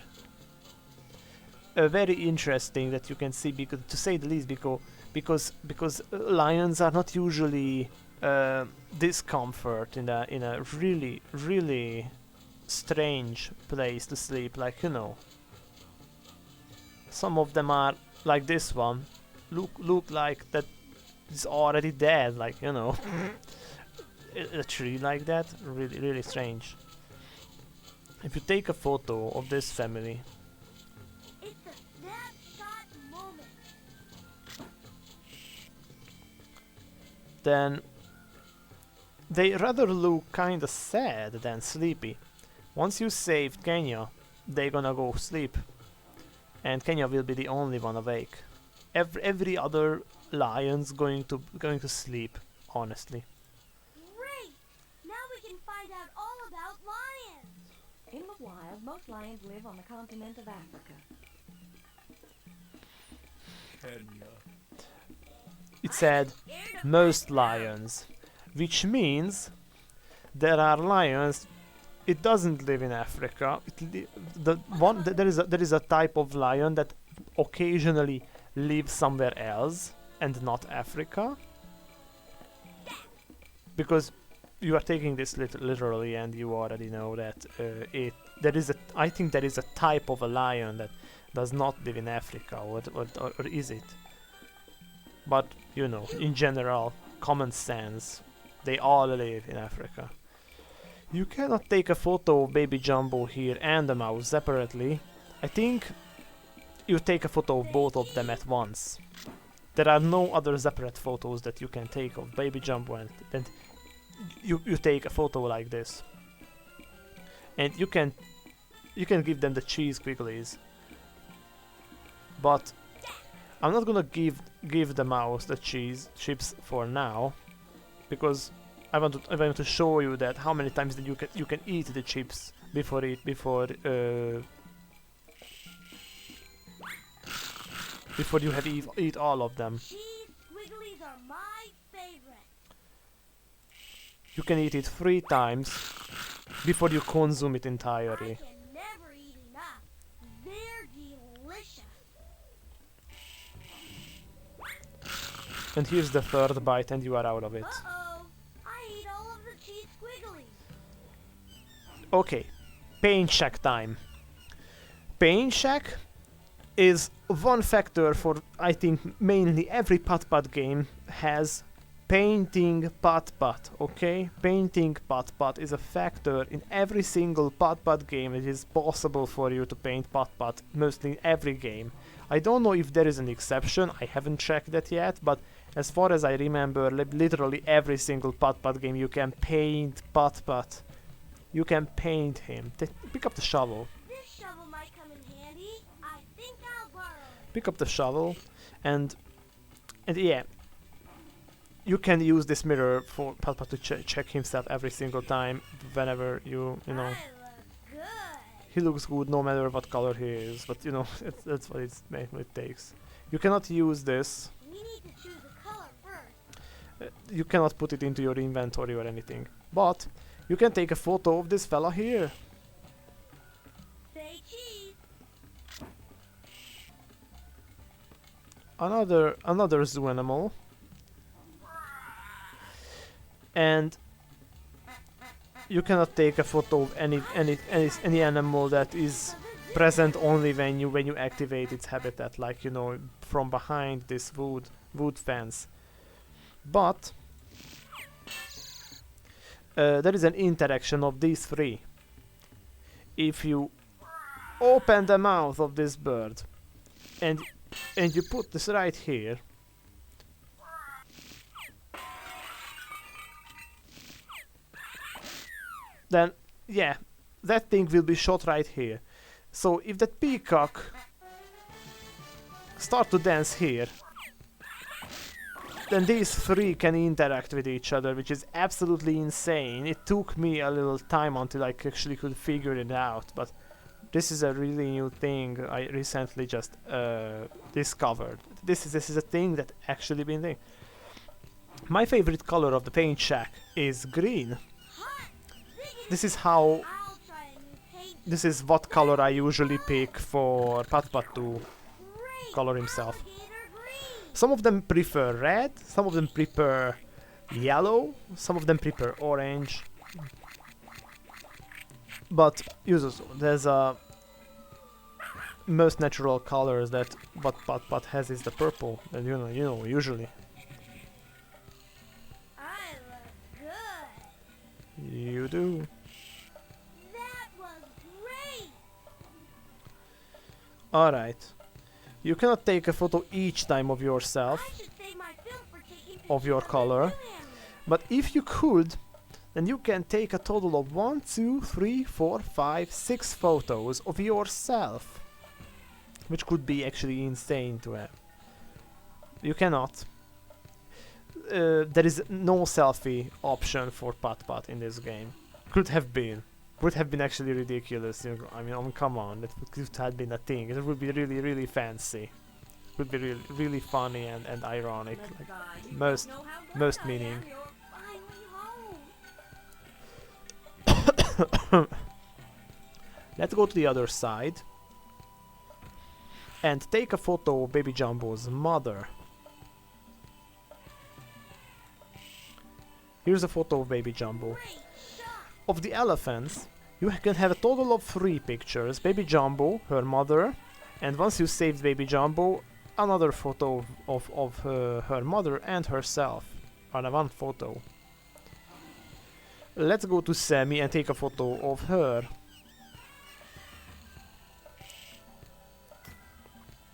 Very interesting that you can see, because, to say the least, because lions are not usually discomfort in a really strange place to sleep. Like, you know, some of them are like this one. Look like that is already dead. Like, you know, a tree like that. Really strange. If you take a photo of this family, It's a snapshot moment. then they rather look kinda sad than sleepy. Once you saved Kenya, they're gonna go sleep, and Kenya will be the only one awake. Every other lion's going to sleep, honestly. Great! Now we can find out all about lions. In the wild, most lions live on the continent of Africa. It said most lions, which means there are lions. It doesn't live in Africa. There is a type of lion that occasionally lives somewhere else and not Africa. Because you are taking this literally, and you already know that I think there is a type of a lion that does not live in Africa, or is it? But, you know, in general, common sense, they all live in Africa. You cannot take a photo of baby Jumbo here and the mouse separately. I think you take a photo of both of them at once. There are no other separate photos that you can take of baby Jumbo, and then you take a photo like this. And you can give them the cheese quicklies. But I'm not gonna give the mouse the cheese chips for now, because I want to show you that how many times that you can eat the chips before you have eat all of them. Cheese squigglies are my favorite. You can eat it 3 times before you consume it I entirely. can never eat enough. They're delicious. And here's the 3rd bite, and you are out of it. Uh-oh. I ate all of the cheese squigglies. Okay, paint check time. Paint check is one factor for, I think, mainly every Putt-Putt game has painting Putt-Putt, okay? Painting Putt-Putt is a factor in every single Putt-Putt game. It is possible for you to paint Putt-Putt mostly in every game. I don't know if there is an exception, I haven't checked that yet, but as far as I remember, literally every single Putt-Putt game you can paint Putt-Putt. You can paint him. Pick up the shovel. This shovel might come in handy. I think I'll borrow it. Pick up the shovel, and yeah, you can use this mirror for Putt-Putt to check himself every single time whenever you know. I look good. He looks good no matter what color he is, but you know, that's what it takes. You cannot use this. We need to choose a color first. You cannot put it into your inventory or anything, but you can take a photo of this fella here. Say cheese. Another zoo animal. you cannot take a photo of any animal that is present only when you activate its habitat, like, you know, from behind this wood fence. But there is an interaction of these three. If you open the mouth of this bird and you put this right here, then yeah, that thing will be shot right here. So if that peacock start to dance here, then these three can interact with each other, which is absolutely insane. It took me a little time until I actually could figure it out, but this is a really new thing I recently just discovered. This is a thing that actually been there. My favorite color of the paint shack is green. This is how. This is what color I usually pick for Putt-Putt to color himself. Some of them prefer red, some of them prefer yellow, some of them prefer orange. But usually there's most natural colors that what Putt-Putt has is the purple, and you know usually. I look good. You do. That was great. Alright. You cannot take a photo each time of I yourself, should save my film for taking of your pictures color. the zoo animals. But if you could, then you can take a total of 1, 2, 3, 4, 5, 6 photos of yourself. Which could be actually insane to have. You cannot. There is no selfie option for Putt-Putt in this game. Could have been. Would have been actually ridiculous. You know, I mean, come on, that could have been a thing. It would be really, really fancy. Would be really, really funny and ironic. Like, most meaning. Finally home. Let's go to the other side and take a photo of Baby Jumbo's mother. Here's a photo of Baby Jumbo. Great shot. Of the elephants, you can have a total of 3 pictures. Baby Jumbo, her mother, and once you saved Baby Jumbo, another photo of her mother and herself on one photo. Let's go to Sammy and take a photo of her.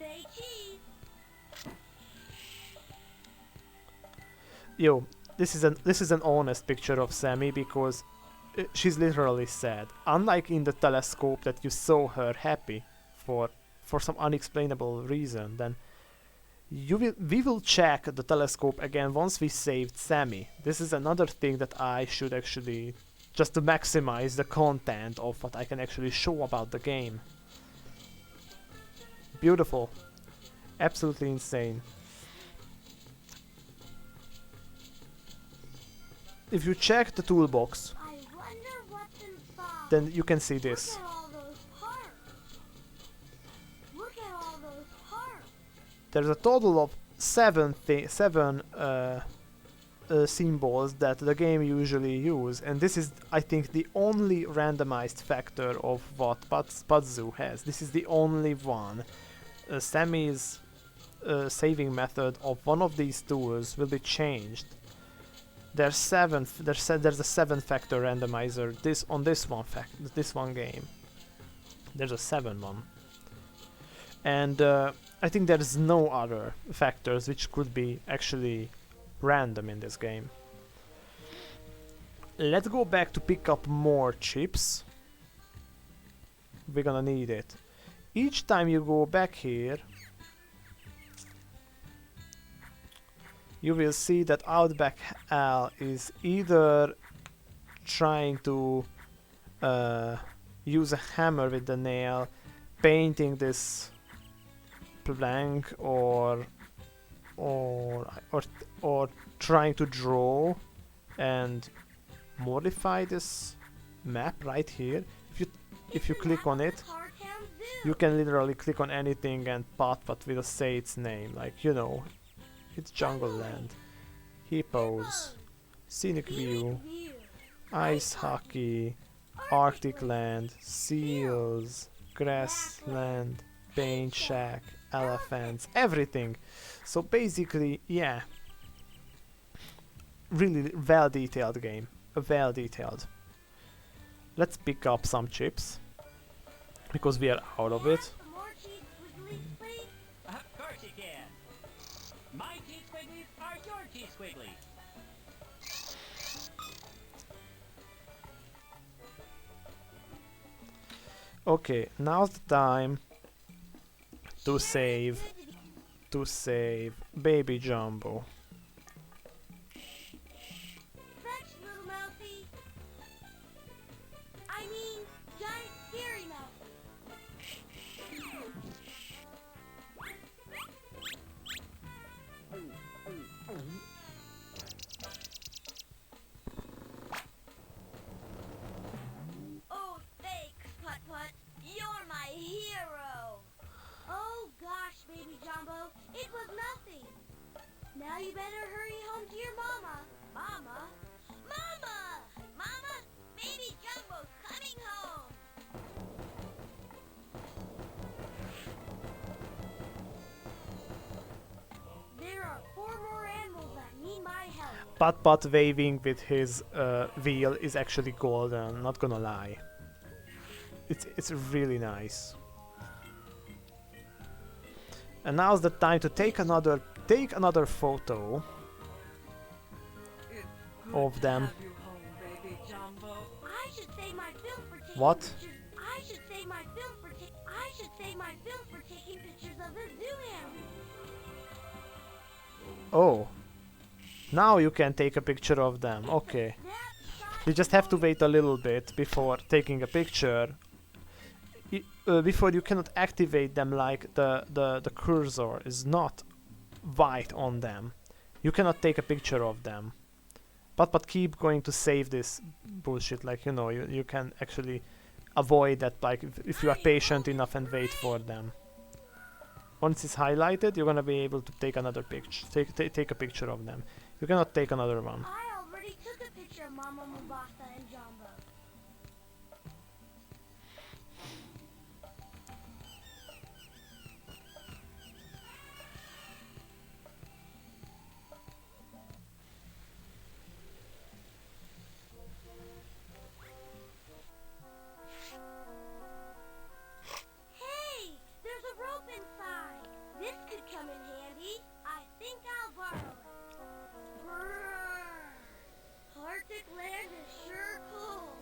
Say cheese. Yo, this is an honest picture of Sammy because she's literally sad. Unlike in the telescope that you saw her happy for some unexplainable reason, then we will check the telescope again once we saved Sammy. This is another thing that I should actually, just to maximize the content of what I can actually show about the game. Beautiful. Absolutely insane. If you check the toolbox, I wonder what's inside. then you can see this. Look at all those parts. Look at all those parts. There's a total of 7 symbols that the game usually use, and this is, I think, the only randomized factor of what PuttZoo has. This is the only one. Sammy's saving method of one of these tools will be changed. There's a 7 factor randomizer on this one game. There's a 7 one. And I think there's no other factors which could be actually random in this game. Let's go back to pick up more chips. We're gonna need it. Each time you go back here, you will see that Outback Al is either trying to use a hammer with the nail, painting this blank, or trying to draw and modify this map right here. If you click on it, you can literally click on anything and Putt-Putt will say its name, like, you know, it's Jungle Land, Hippos, Scenic View, ice hockey, Arctic land, seals, grassland, paint shack, elephants, everything. So basically, yeah, really well detailed game, well detailed. Let's pick up some chips because we are out of it. Some more cheese squigglies, please. Of course you can. My cheese squigglies are your cheese squigglies. Okay, now's the time to save Baby Jumbo. Fetch, little mousey. I mean, giant scary mousey. Oh, thanks, Putt-Putt. You're my hero. Oh gosh, baby Jumbo, it was nothing. Now you better hurry home to your mama. Mama? Mama! Mama, baby Jumbo's coming home. There are 4 more animals that need my help. Putt-Putt waving with his wheel is actually golden, not gonna lie. It's really nice. And now's the time to take another photo of them. I should save my film for taking What? pictures. I should save my film for taking pictures of the zoo animals. Oh. Now you can take a picture of them. Okay. You just have to wait a little bit before taking a picture. Before you cannot activate them, like the cursor is not white on them. You cannot take a picture of them. But keep going to save this bullshit, like, you know, you can actually avoid that, like, if you are patient enough and wait for them. Once it's highlighted, you're gonna be able to take another picture. Take a picture of them. You cannot take another one. I already took a picture of Mama Mubasa and Jumbo. Hey, there's a rope inside. This could come in handy. I think I'll borrow it. Brrr. Arctic land is sure cold.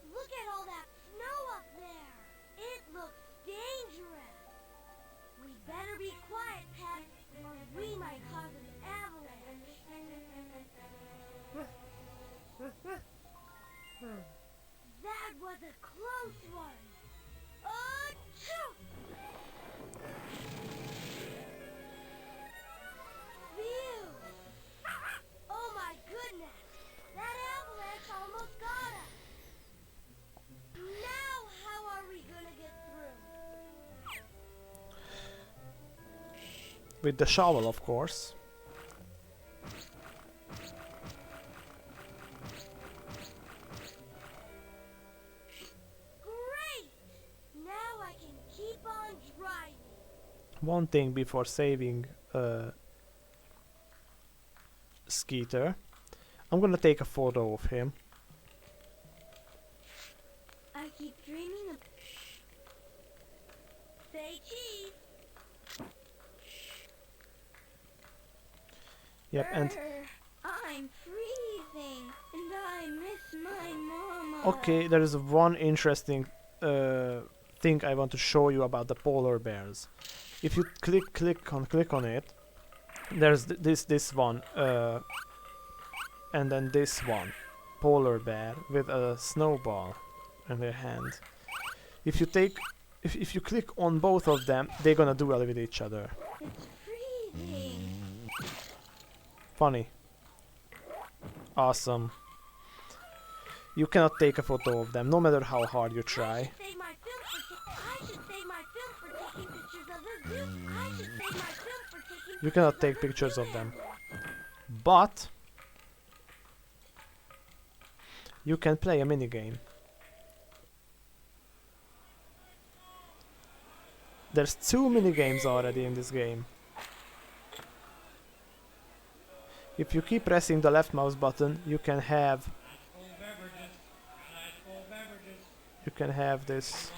Look at all that snow up there. It looks dangerous. We better be quiet, Pat, or we might cause an avalanche. That was a close one. Achoo! Phew! Oh my goodness! That avalanche almost got us! Now how are we gonna get through? With the shovel, of course. Great! Now I can keep on driving. One thing before saving Skeeter, I'm gonna take a photo of him. I keep dreaming of... Say cheese! Yep, and I'm freezing, and I miss my mama. okay, there is one interesting thing I want to show you about the polar bears. If you click on it, there's this one, and then this one, polar bear with a snowball in their hand. If you click on both of them, they're gonna duel with each other. It's freezing. Funny. Awesome. You cannot take a photo of them, no matter how hard you try. I should save my film for taking pictures of the zoo. I should save my film for taking You cannot take pictures of them. But you can play a minigame. There's 2 minigames already in this game. If you keep pressing the left mouse button, you can have this.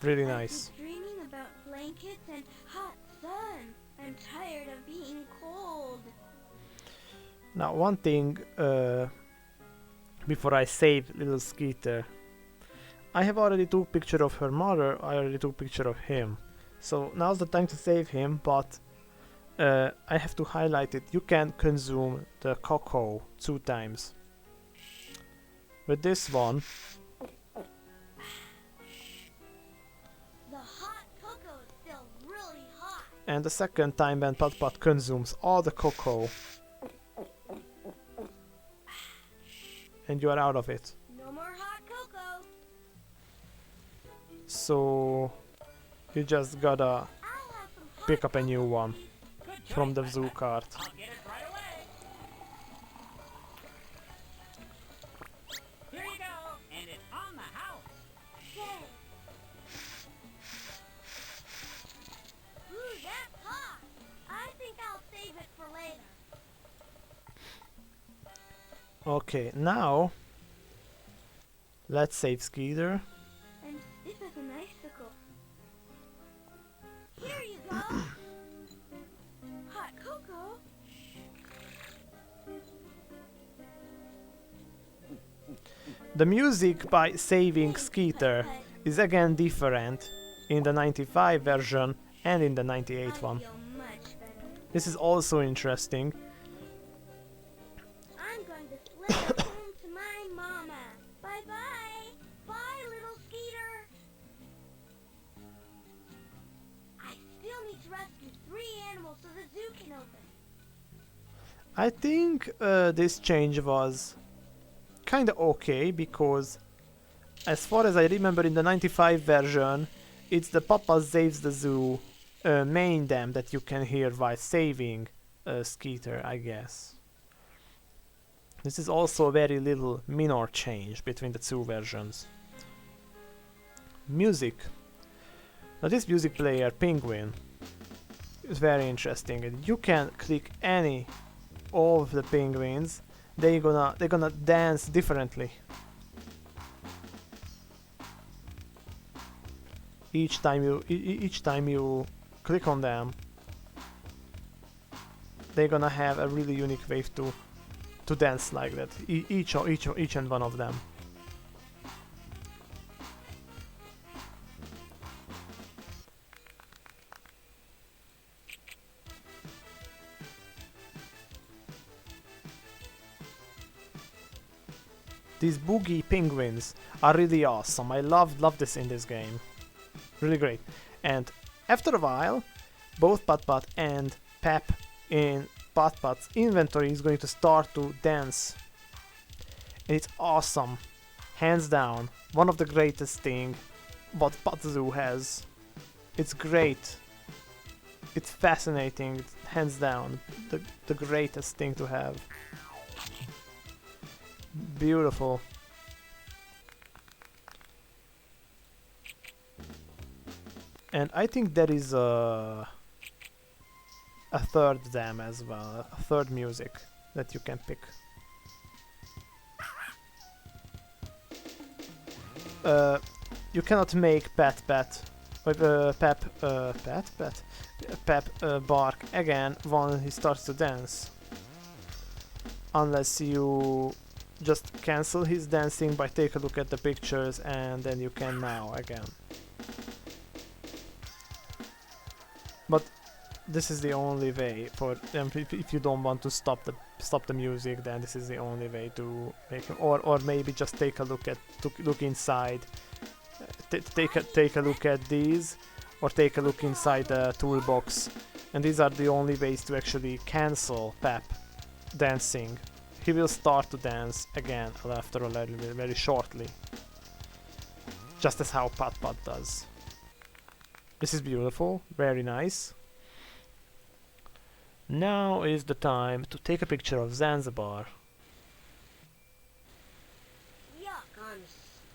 Really nice. I'm dreaming about blankets and hot sun. I'm tired of being cold. Now one thing before I save little Skeeter. I have already took picture of her mother, I already took picture of him. So now's the time to save him, but I have to highlight it. You can consume the cocoa 2 times. With this one, The hot cocoa is still really hot. and the second time when Putt-Putt consumes all the cocoa, and you are out of it. No more hot cocoa. So you just gotta I'll have some hot pick up a new cocoa. one from the zoo cart. I'll get it right away. Here you go, and it's on the house. Yay. Ooh, that's hot. I think I'll save it for later. Okay, now let's save Skeeter. I'm stiff as an icicle. Here you go. Hot cocoa. The music by saving Skeeter is again different in the 95 version and in the 98 one. I feel much better. This is also interesting. I'm going to slip home to my mama. Bye-bye. Bye, little Skeeter. I still need to rescue 3 animals so the zoo can open. I think this change was kinda okay, because as far as I remember in the 95 version, it's the Putt-Putt Saves The Zoo main dam that you can hear while saving Skeeter, I guess. This is also a very little minor change between the 2 versions. Music. Now this music player, Penguin, is very interesting. And you can click any of the penguins, they're gonna dance differently. Each time you click on them, they're gonna have a really unique way to dance like that. Each and one of them. These boogie penguins are really awesome. I love this in this game. Really great. And after a while, both Putt-Putt and Pep in Putt-Putt's inventory is going to start to dance. And it's awesome. Hands down, one of the greatest thing what PuttZoo has. It's great. It's fascinating. Hands down, the greatest thing to have. Beautiful. And I think there is a third them as well, a third music that you can pick. You cannot make Pep bark again when he starts to dance, unless you just cancel his dancing by take a look at the pictures, and then you can now again. But this is the only way for them. If you don't want to stop the music, then this is the only way to make him. Or maybe just take a look at look inside. Take a look at these, or take a look inside the toolbox, and these are the only ways to actually cancel Pep dancing. He will start to dance again after a little bit, very shortly, just as how Putt-Putt does. This is beautiful, very nice. Now is the time to take a picture of Zanzibar. Yuck, I'm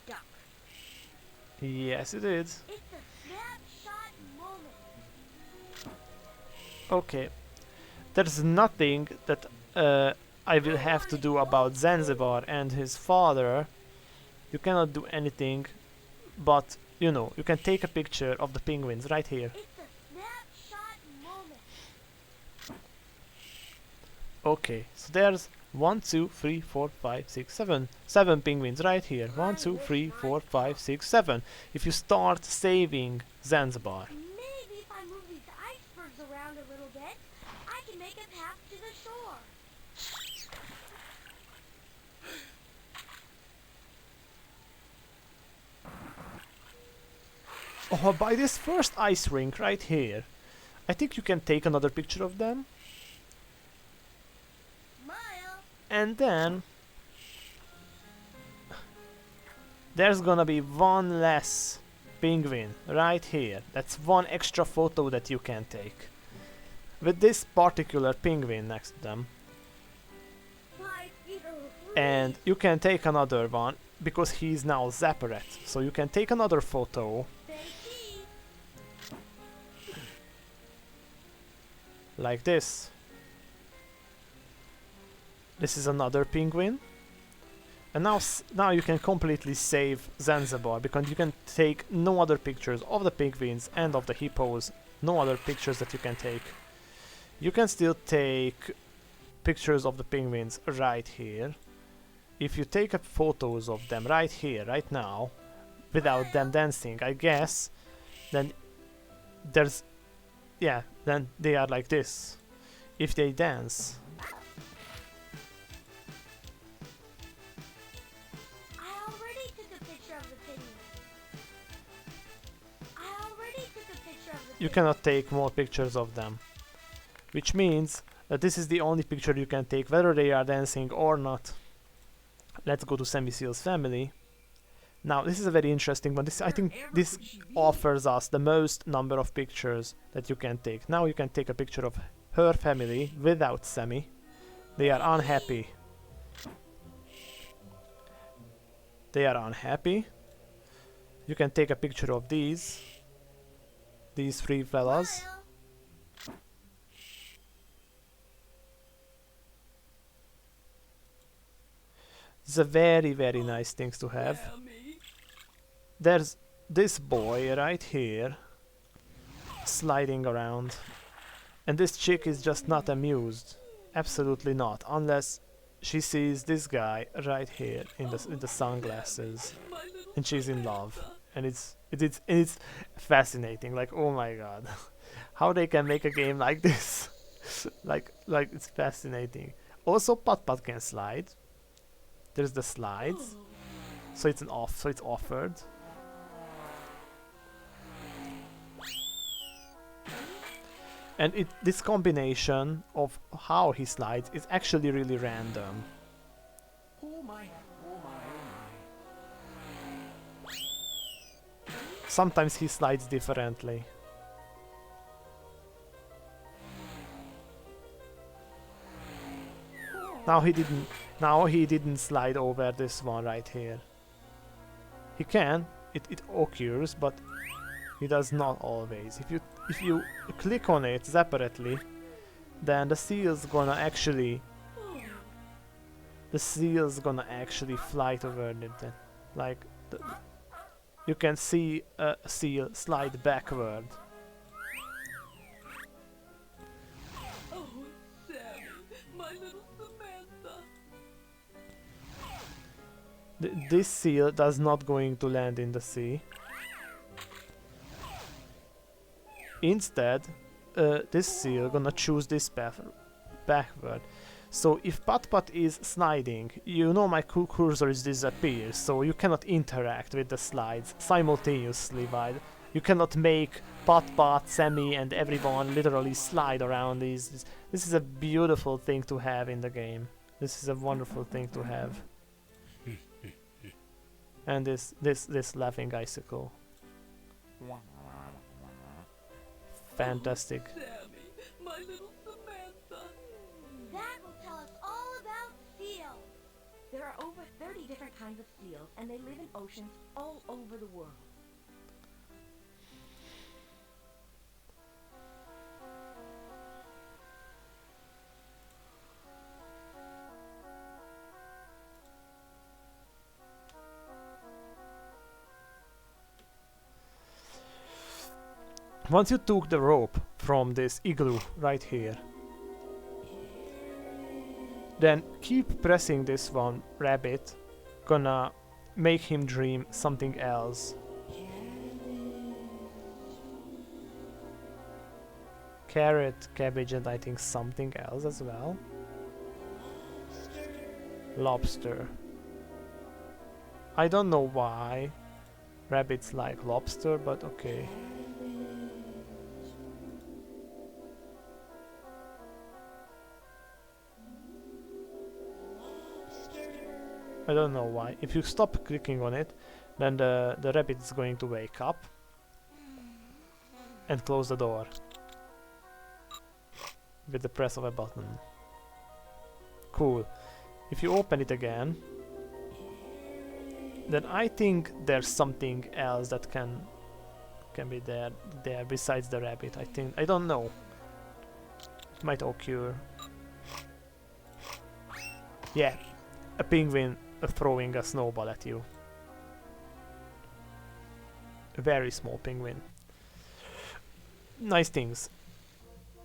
stuck. Yes, it is. It's a snapshot moment. Okay. There's nothing that I will have to do about Zanzibar and his father. You cannot do anything, but you know, you can take a picture of the penguins right here. It's a snapshot moment. Okay, so there's 1, 2, 3, 4, 5, 6, 7. 7 penguins right here. 1, 2, 3, 4, 5, 6, 7. If you start saving Zanzibar. Maybe if I move these icebergs around a little bit, I can make a path to the shore. Oh, by this first ice rink right here, I think you can take another picture of them. Smile. And then there's gonna be one less penguin right here. That's one extra photo that you can take with this particular penguin next to them. And you can take another one because he's now separate. So you can take another photo like this. This is another penguin. And now you can completely save Zanzibar, because you can take no other pictures of the penguins and of the hippos. No other pictures that you can take. You can still take pictures of the penguins right here. If you take up photos of them right here, right now, without them dancing, I guess, then there's, yeah, then they are like this. If they dance. I already took a picture of the penguin. You cannot take more pictures of them. Which means that this is the only picture you can take, whether they are dancing or not. Let's go to Sammy Seal's family. Now, this is a very interesting one. I think this offers us the most number of pictures that you can take. Now you can take a picture of her family without Sammy. They are unhappy. They are unhappy. You can take a picture of these three fellas. It's a very, very nice things to have. There's this boy right here sliding around, and this chick is just not amused. Absolutely not, unless she sees this guy right here in the sunglasses, and she's in love. And it's fascinating. Like, oh my god, how they can make a game like this? like it's fascinating. Also, Putt-Putt can slide. There's the slides, so it's offered. And this combination of how he slides is actually really random. Oh my, oh my, oh my. Sometimes he slides differently. Now he didn't slide over this one right here. He can, it occurs, but He does not always. If you click on it separately, then the seal's gonna actually fly toward it. Then. Like you can see a seal slide backward. Oh, Sammy, my little Samantha. This seal does not going to land in the sea. Instead, this seal gonna choose this path backward. So if Putt-Putt is sliding, you know my cursor is disappears, so you cannot interact with the slides simultaneously. You cannot make Putt-Putt, Sammy, and everyone literally slide around these. This is a beautiful thing to have in the game. This is a wonderful thing to have. And this laughing icicle. Fantastic. Sammy, my little Samantha. That will tell us all about seals. There are over 30 different kinds of seals, and they live in oceans all over the world. Once you took the rope from this igloo right here, then keep pressing this one rabbit, gonna make him dream something else. Carrot, cabbage, and I think something else as well. Lobster. I don't know why rabbits like lobster, but okay. I don't know why. If you stop clicking on it, then the rabbit is going to wake up and close the door with the press of a button. Cool. If you open it again, then I think there's something else that can be there besides the rabbit. I don't know. It might occur. Yeah, a penguin throwing a snowball at you. A very small penguin. Nice things.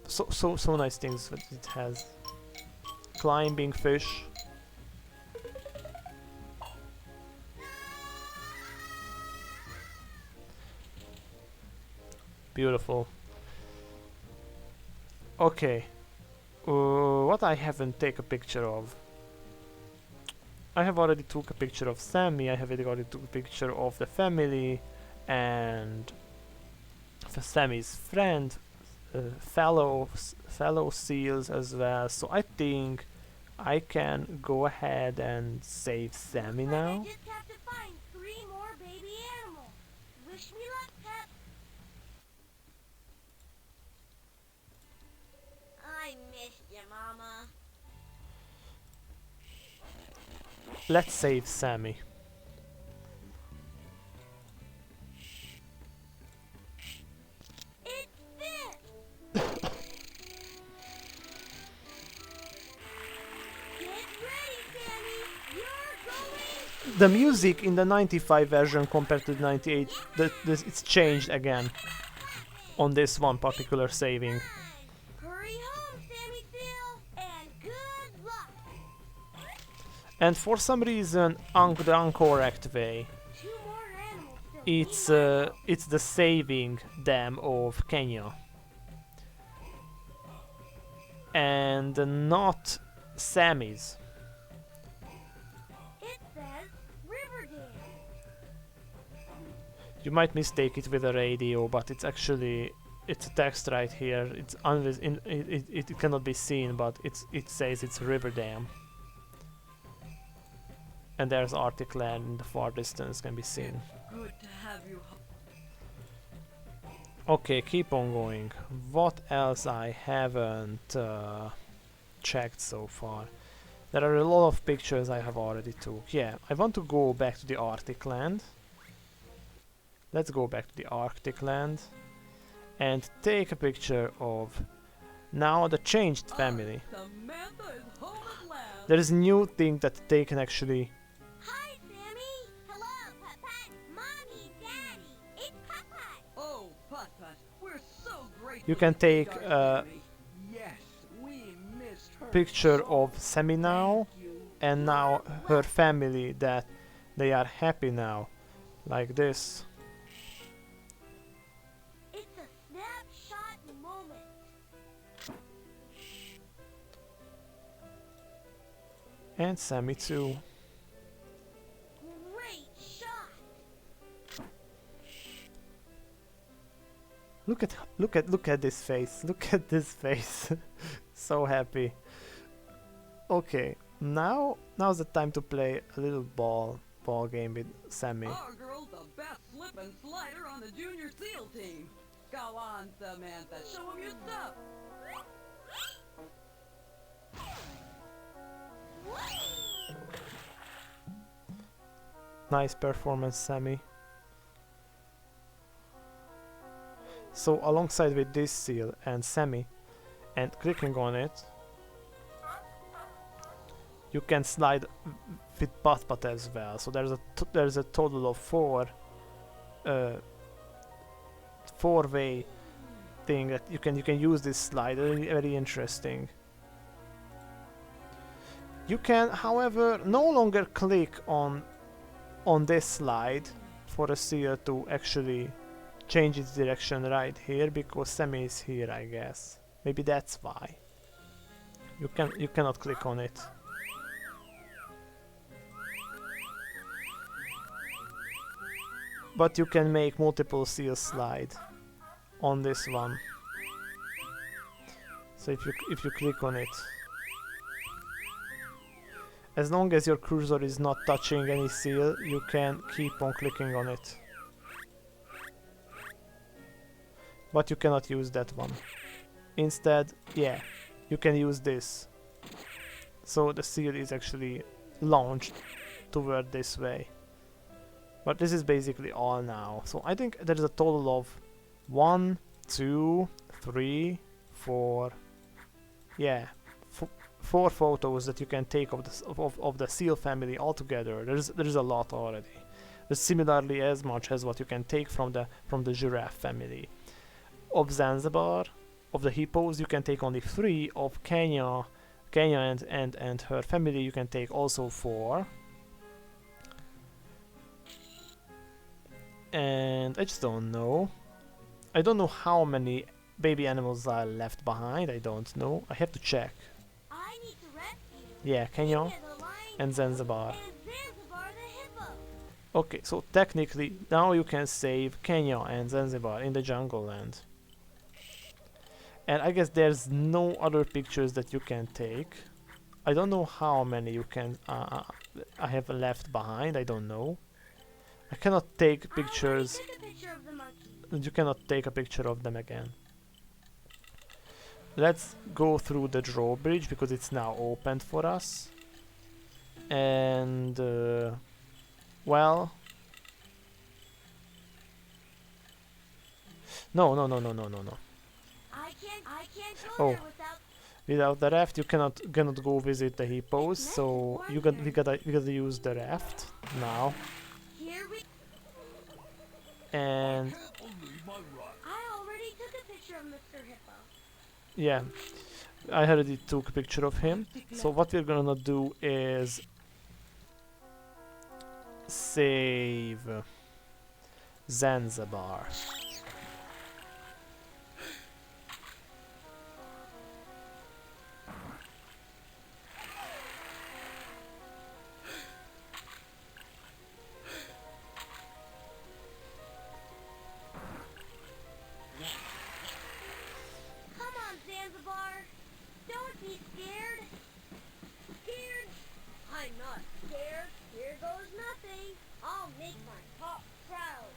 So nice things that it has. Climbing fish. Beautiful. Okay. What I haven't taken a picture of. I have already took a picture of Sammy, I have already took a picture of the family and Sammy's friend, fellow seals as well. So I think I can go ahead and save Sammy now. I just have to find 3 more baby animals. Wish me luck, Pep. I missed you, Mama. Let's save Sammy. It fits. Get ready, Sammy. You're going. The music in the 95 version compared to the 98, it's changed again on this one particular saving. Hurry home, Sammy Seal, and good luck. And for some reason, the incorrect way, 2 more animals still. it's the saving dam of Kenya, and not Sammy's. It says Riverdale. You might mistake it with a radio, but it's actually a text right here. It's it cannot be seen, but it says it's River Dam. And there's Arctic land in the far distance can be seen. Good to have you. Okay, keep on going. What else I haven't checked so far? There are a lot of pictures I have already took. Yeah, I want to go back to the Arctic land. Let's go back to the Arctic land and take a picture of now the changed family. Samantha is home at last. There is a new thing that they can actually. Hi, Sammy. Hello, Putt-Putt. Mommy, Daddy. It's Putt-Putt. Oh, Putt-Putt, we're so grateful. You can take a Yes, we missed her. picture so of Sammy now, thank you. and now her family, that they are happy now, like this. It's a snapshot moment. And Sammy too. Great shot. Look at this face. Look at this face. So happy. Okay, now's the time to play a little ball game with Sammy. Our girl's the best slip and slider on the junior SEAL team. Go on, Samantha, show 'em your stuff. Nice performance, Sammy. So alongside with this seal and Sammy, and clicking on it, you can slide with Putt-Putt as well. So there's a total of four-way thing that you can use this slide. Very interesting. You can, however, no longer click on this slide for a seal to actually change its direction right here, because Sammy is here, I guess. Maybe that's why. You cannot click on it. But you can make multiple seals slide on this one. So if you click on it, as long as your cursor is not touching any seal, you can keep on clicking on it. But you cannot use that one. Instead, yeah, you can use this. So the seal is actually launched toward this way. But this is basically all now. So I think there is a total of 1, 2, 3, 4. Yeah, 4 photos that you can take of the seal family altogether. There is a lot already. There's similarly as much as what you can take from the giraffe family. Of Zanzibar, of the hippos, you can take only 3. Of Kenya and her family, you can take also 4. And I just don't know. I don't know how many baby animals are left behind. I don't know. I have to check. I need to rescue Yeah, Kenya Kenya the lion and Zanzibar. and Zanzibar the hippo. Okay, so technically now you can save Kenya and Zanzibar in the jungle land. And I guess there's no other pictures that you can take. I don't know how many you can I have left behind. I don't know. I cannot take pictures. I already took a picture of the monkey. You cannot take a picture of them again. Let's go through the drawbridge because it's now opened for us. And well, no. I can't go Oh. there without. Without the raft, you cannot go visit the hippos. So we gotta use the raft now. Here we. And I already took a picture of Mr. Hippo. yeah, I already took a picture of him. So what we're gonna do is save Zanzibar. Come on, Zanzibar. Don't be scared. Scared? I'm not scared. Here goes nothing. I'll make my pop proud.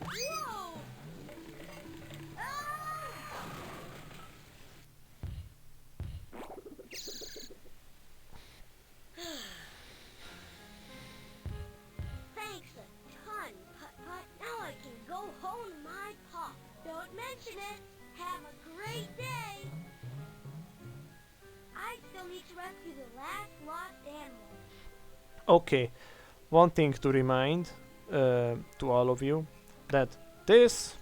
Whoa! Ah! Thanks a ton, Putt-Putt. rescue the last lost animal. Okay, one thing to remind to all of you that this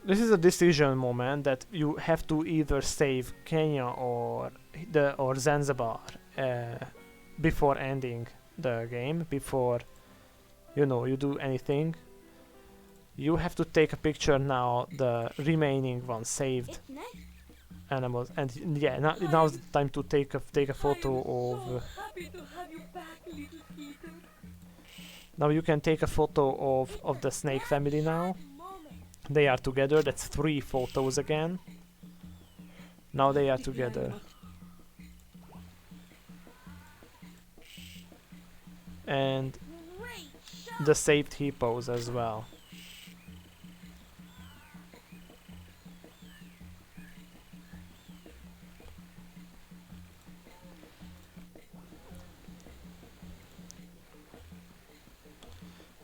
is a decision moment that you have to either save Kenya or Zanzibar before ending the game, before you do anything. You have to take a picture now, the remaining one saved It's nice. animals, and yeah, now's the time to take a photo of. Happy to have you back, little Skeeter. Now you can take a photo of the snake family now. Moment. They are together. That's 3 photos again. Now they are together. And Great shot. the saved hippos as well.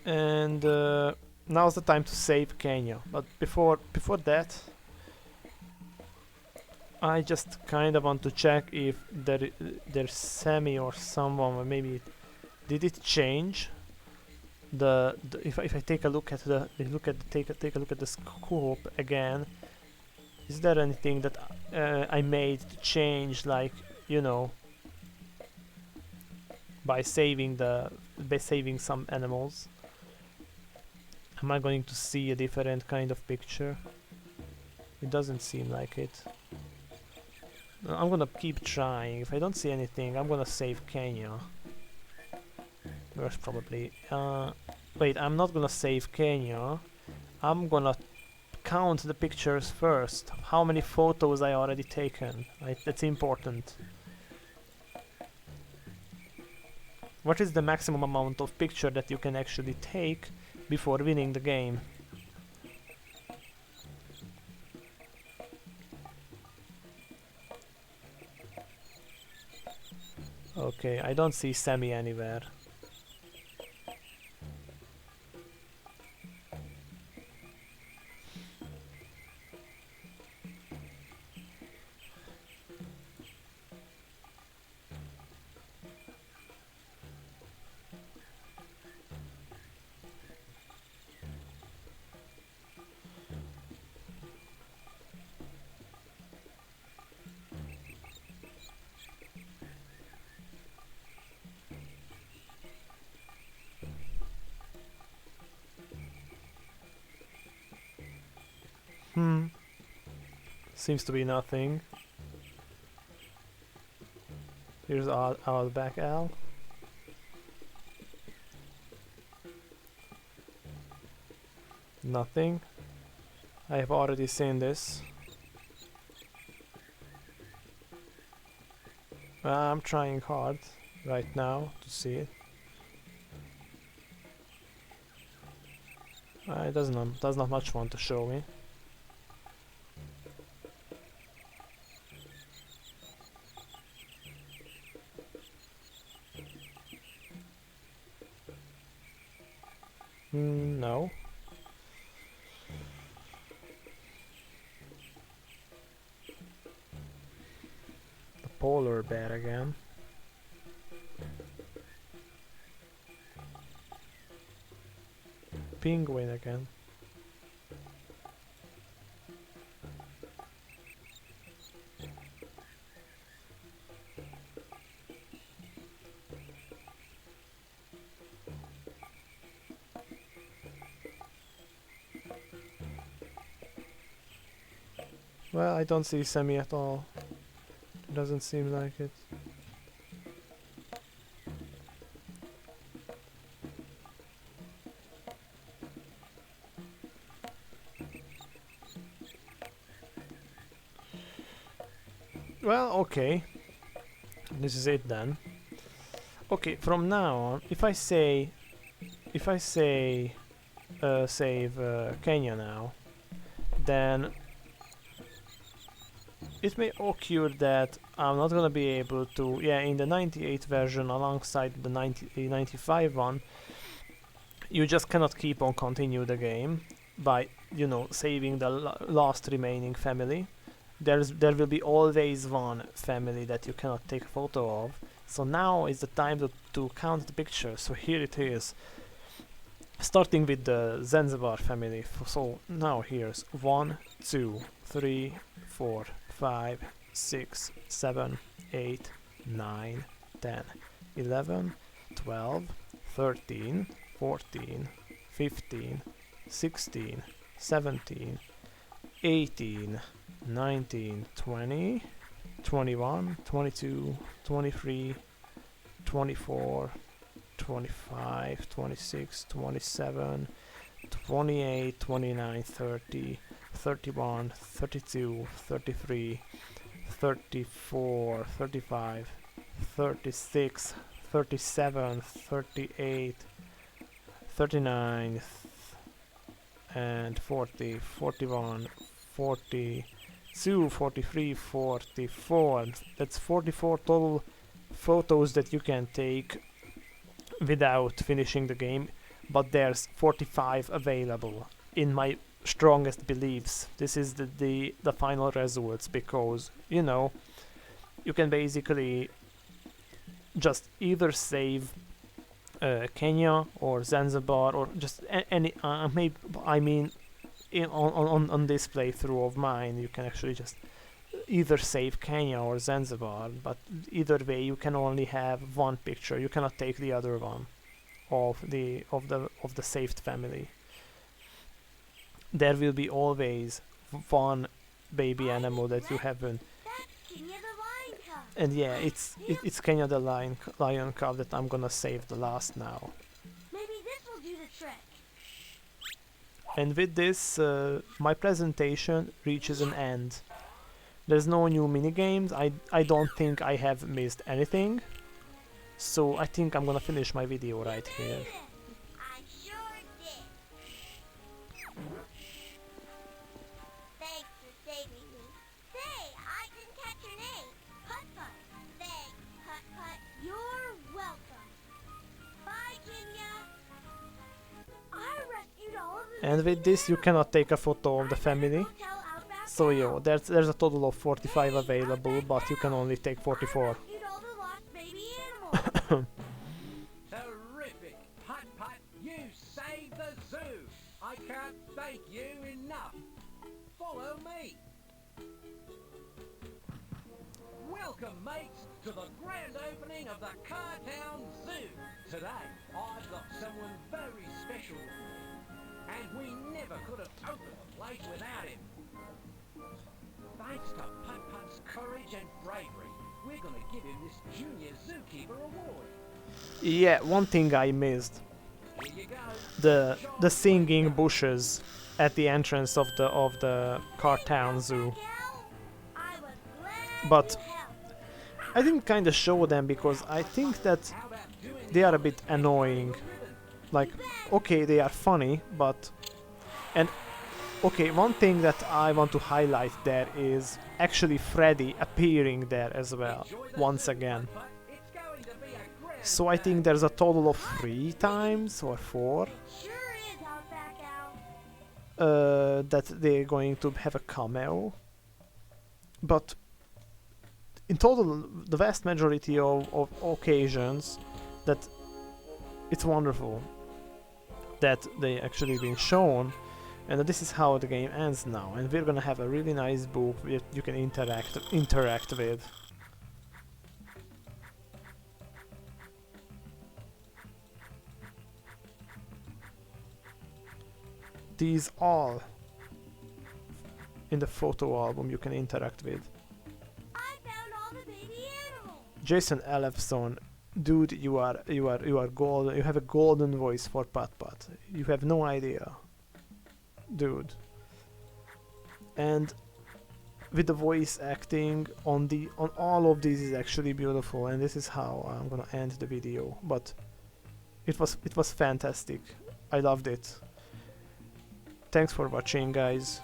And now's the time to save Kenya. But before that, I just kind of want to check if there's Sammy or someone, or maybe did it change? If I take a look at take a look at the scope again, is there anything that I made to change, like by saving some animals? Am I going to see a different kind of picture? It doesn't seem like it. I'm gonna keep trying. If I don't see anything, I'm gonna save Kenya. Most probably. Wait, I'm not gonna save Kenya. I'm gonna count the pictures first. How many photos I already taken. That's important. What is the maximum amount of picture that you can actually take before winning the game? Okay, I don't see Sammy anywhere. Seems to be nothing. Here's our back Al. Nothing. I have already seen this. I'm trying hard right now to see it. It does not much want to show me. No. The polar bear again. Penguin again. Well, I don't see Sammy at all. It doesn't seem like it. Well, okay. This is it then. Okay, from now on, if I say save Kenya now, then it may occur that I'm not gonna be able to, in the 98 version alongside the 95 one, you just cannot keep on continue the game by, saving the last remaining family, there will be always one family that you cannot take a photo of. So now is the time to count the pictures. So here it is, starting with the Zanzibar family. So now here's 1, 2, 3, 4, 5, 6, 7, 8, 9, 10, 11, 12, 13, 14, 15, 16, 17, 18, 19, 20, 21, 22, 23, 24, 25, 26, 27, 28, 29, 30, 31, 32, 33, 34, 35, 36, 37, 38, 39, and 40, 41, 42, 43, 44. That's 44 total photos that you can take without finishing the game, but there's 45 available. In my strongest beliefs, this is the final results, because you know you can basically just either save Kenya or Zanzibar or just any maybe, I mean, on this playthrough of mine you can actually just either save Kenya or Zanzibar, but either way you can only have one picture. You cannot take the other one of the saved family. There will be always one baby animal that you haven't. And yeah, it's Kenya the lion cub that I'm gonna save the last now. Maybe this will do the trick. And with this, my presentation reaches an end. There's no new minigames. I don't think I have missed anything. So I think I'm gonna finish my video right here. I sure did. Thanks for saving me. Say, I didn't catch your name. Putt-Putt. Thanks, Putt-Putt. You're welcome. Bye, Kenya. I rescued all of the And with this, you cannot take a photo of the family. So yo, there's a total of 45 available, but you can only take 44. Terrific! Putt-Putt, you saved the zoo! I can't thank you enough. Follow me. Welcome, mates, to the grand opening of the Cartown Zoo. Today, I've got someone very special with me, and we never could have opened the place without him. Thanks to Putt-Putt's courage and bravery, we're gonna give him this Junior Zookeeper Award. Yeah, one thing I missed. Here you go. The singing bushes at the entrance of the Cartown Zoo. But I didn't kind of show them because I think that they are a bit annoying. Like, okay, they are funny, but okay, one thing that I want to highlight there is actually Freddy appearing there as well, once again. So I think there's a total of 3 times or 4 that they're going to have a cameo. But in total, the vast majority of occasions, that it's wonderful that they actually been shown. And this is how the game ends now, and we're gonna have a really nice book that you can interact with. These all in the photo album you can interact with. I found all the baby animals. Jason Elefson, dude, you are golden. You have a golden voice for Putt-Putt. You have no idea. Dude. And with the voice acting on all of these is actually beautiful, and this is how I'm gonna end the video. But it was fantastic. I loved it. Thanks for watching, guys.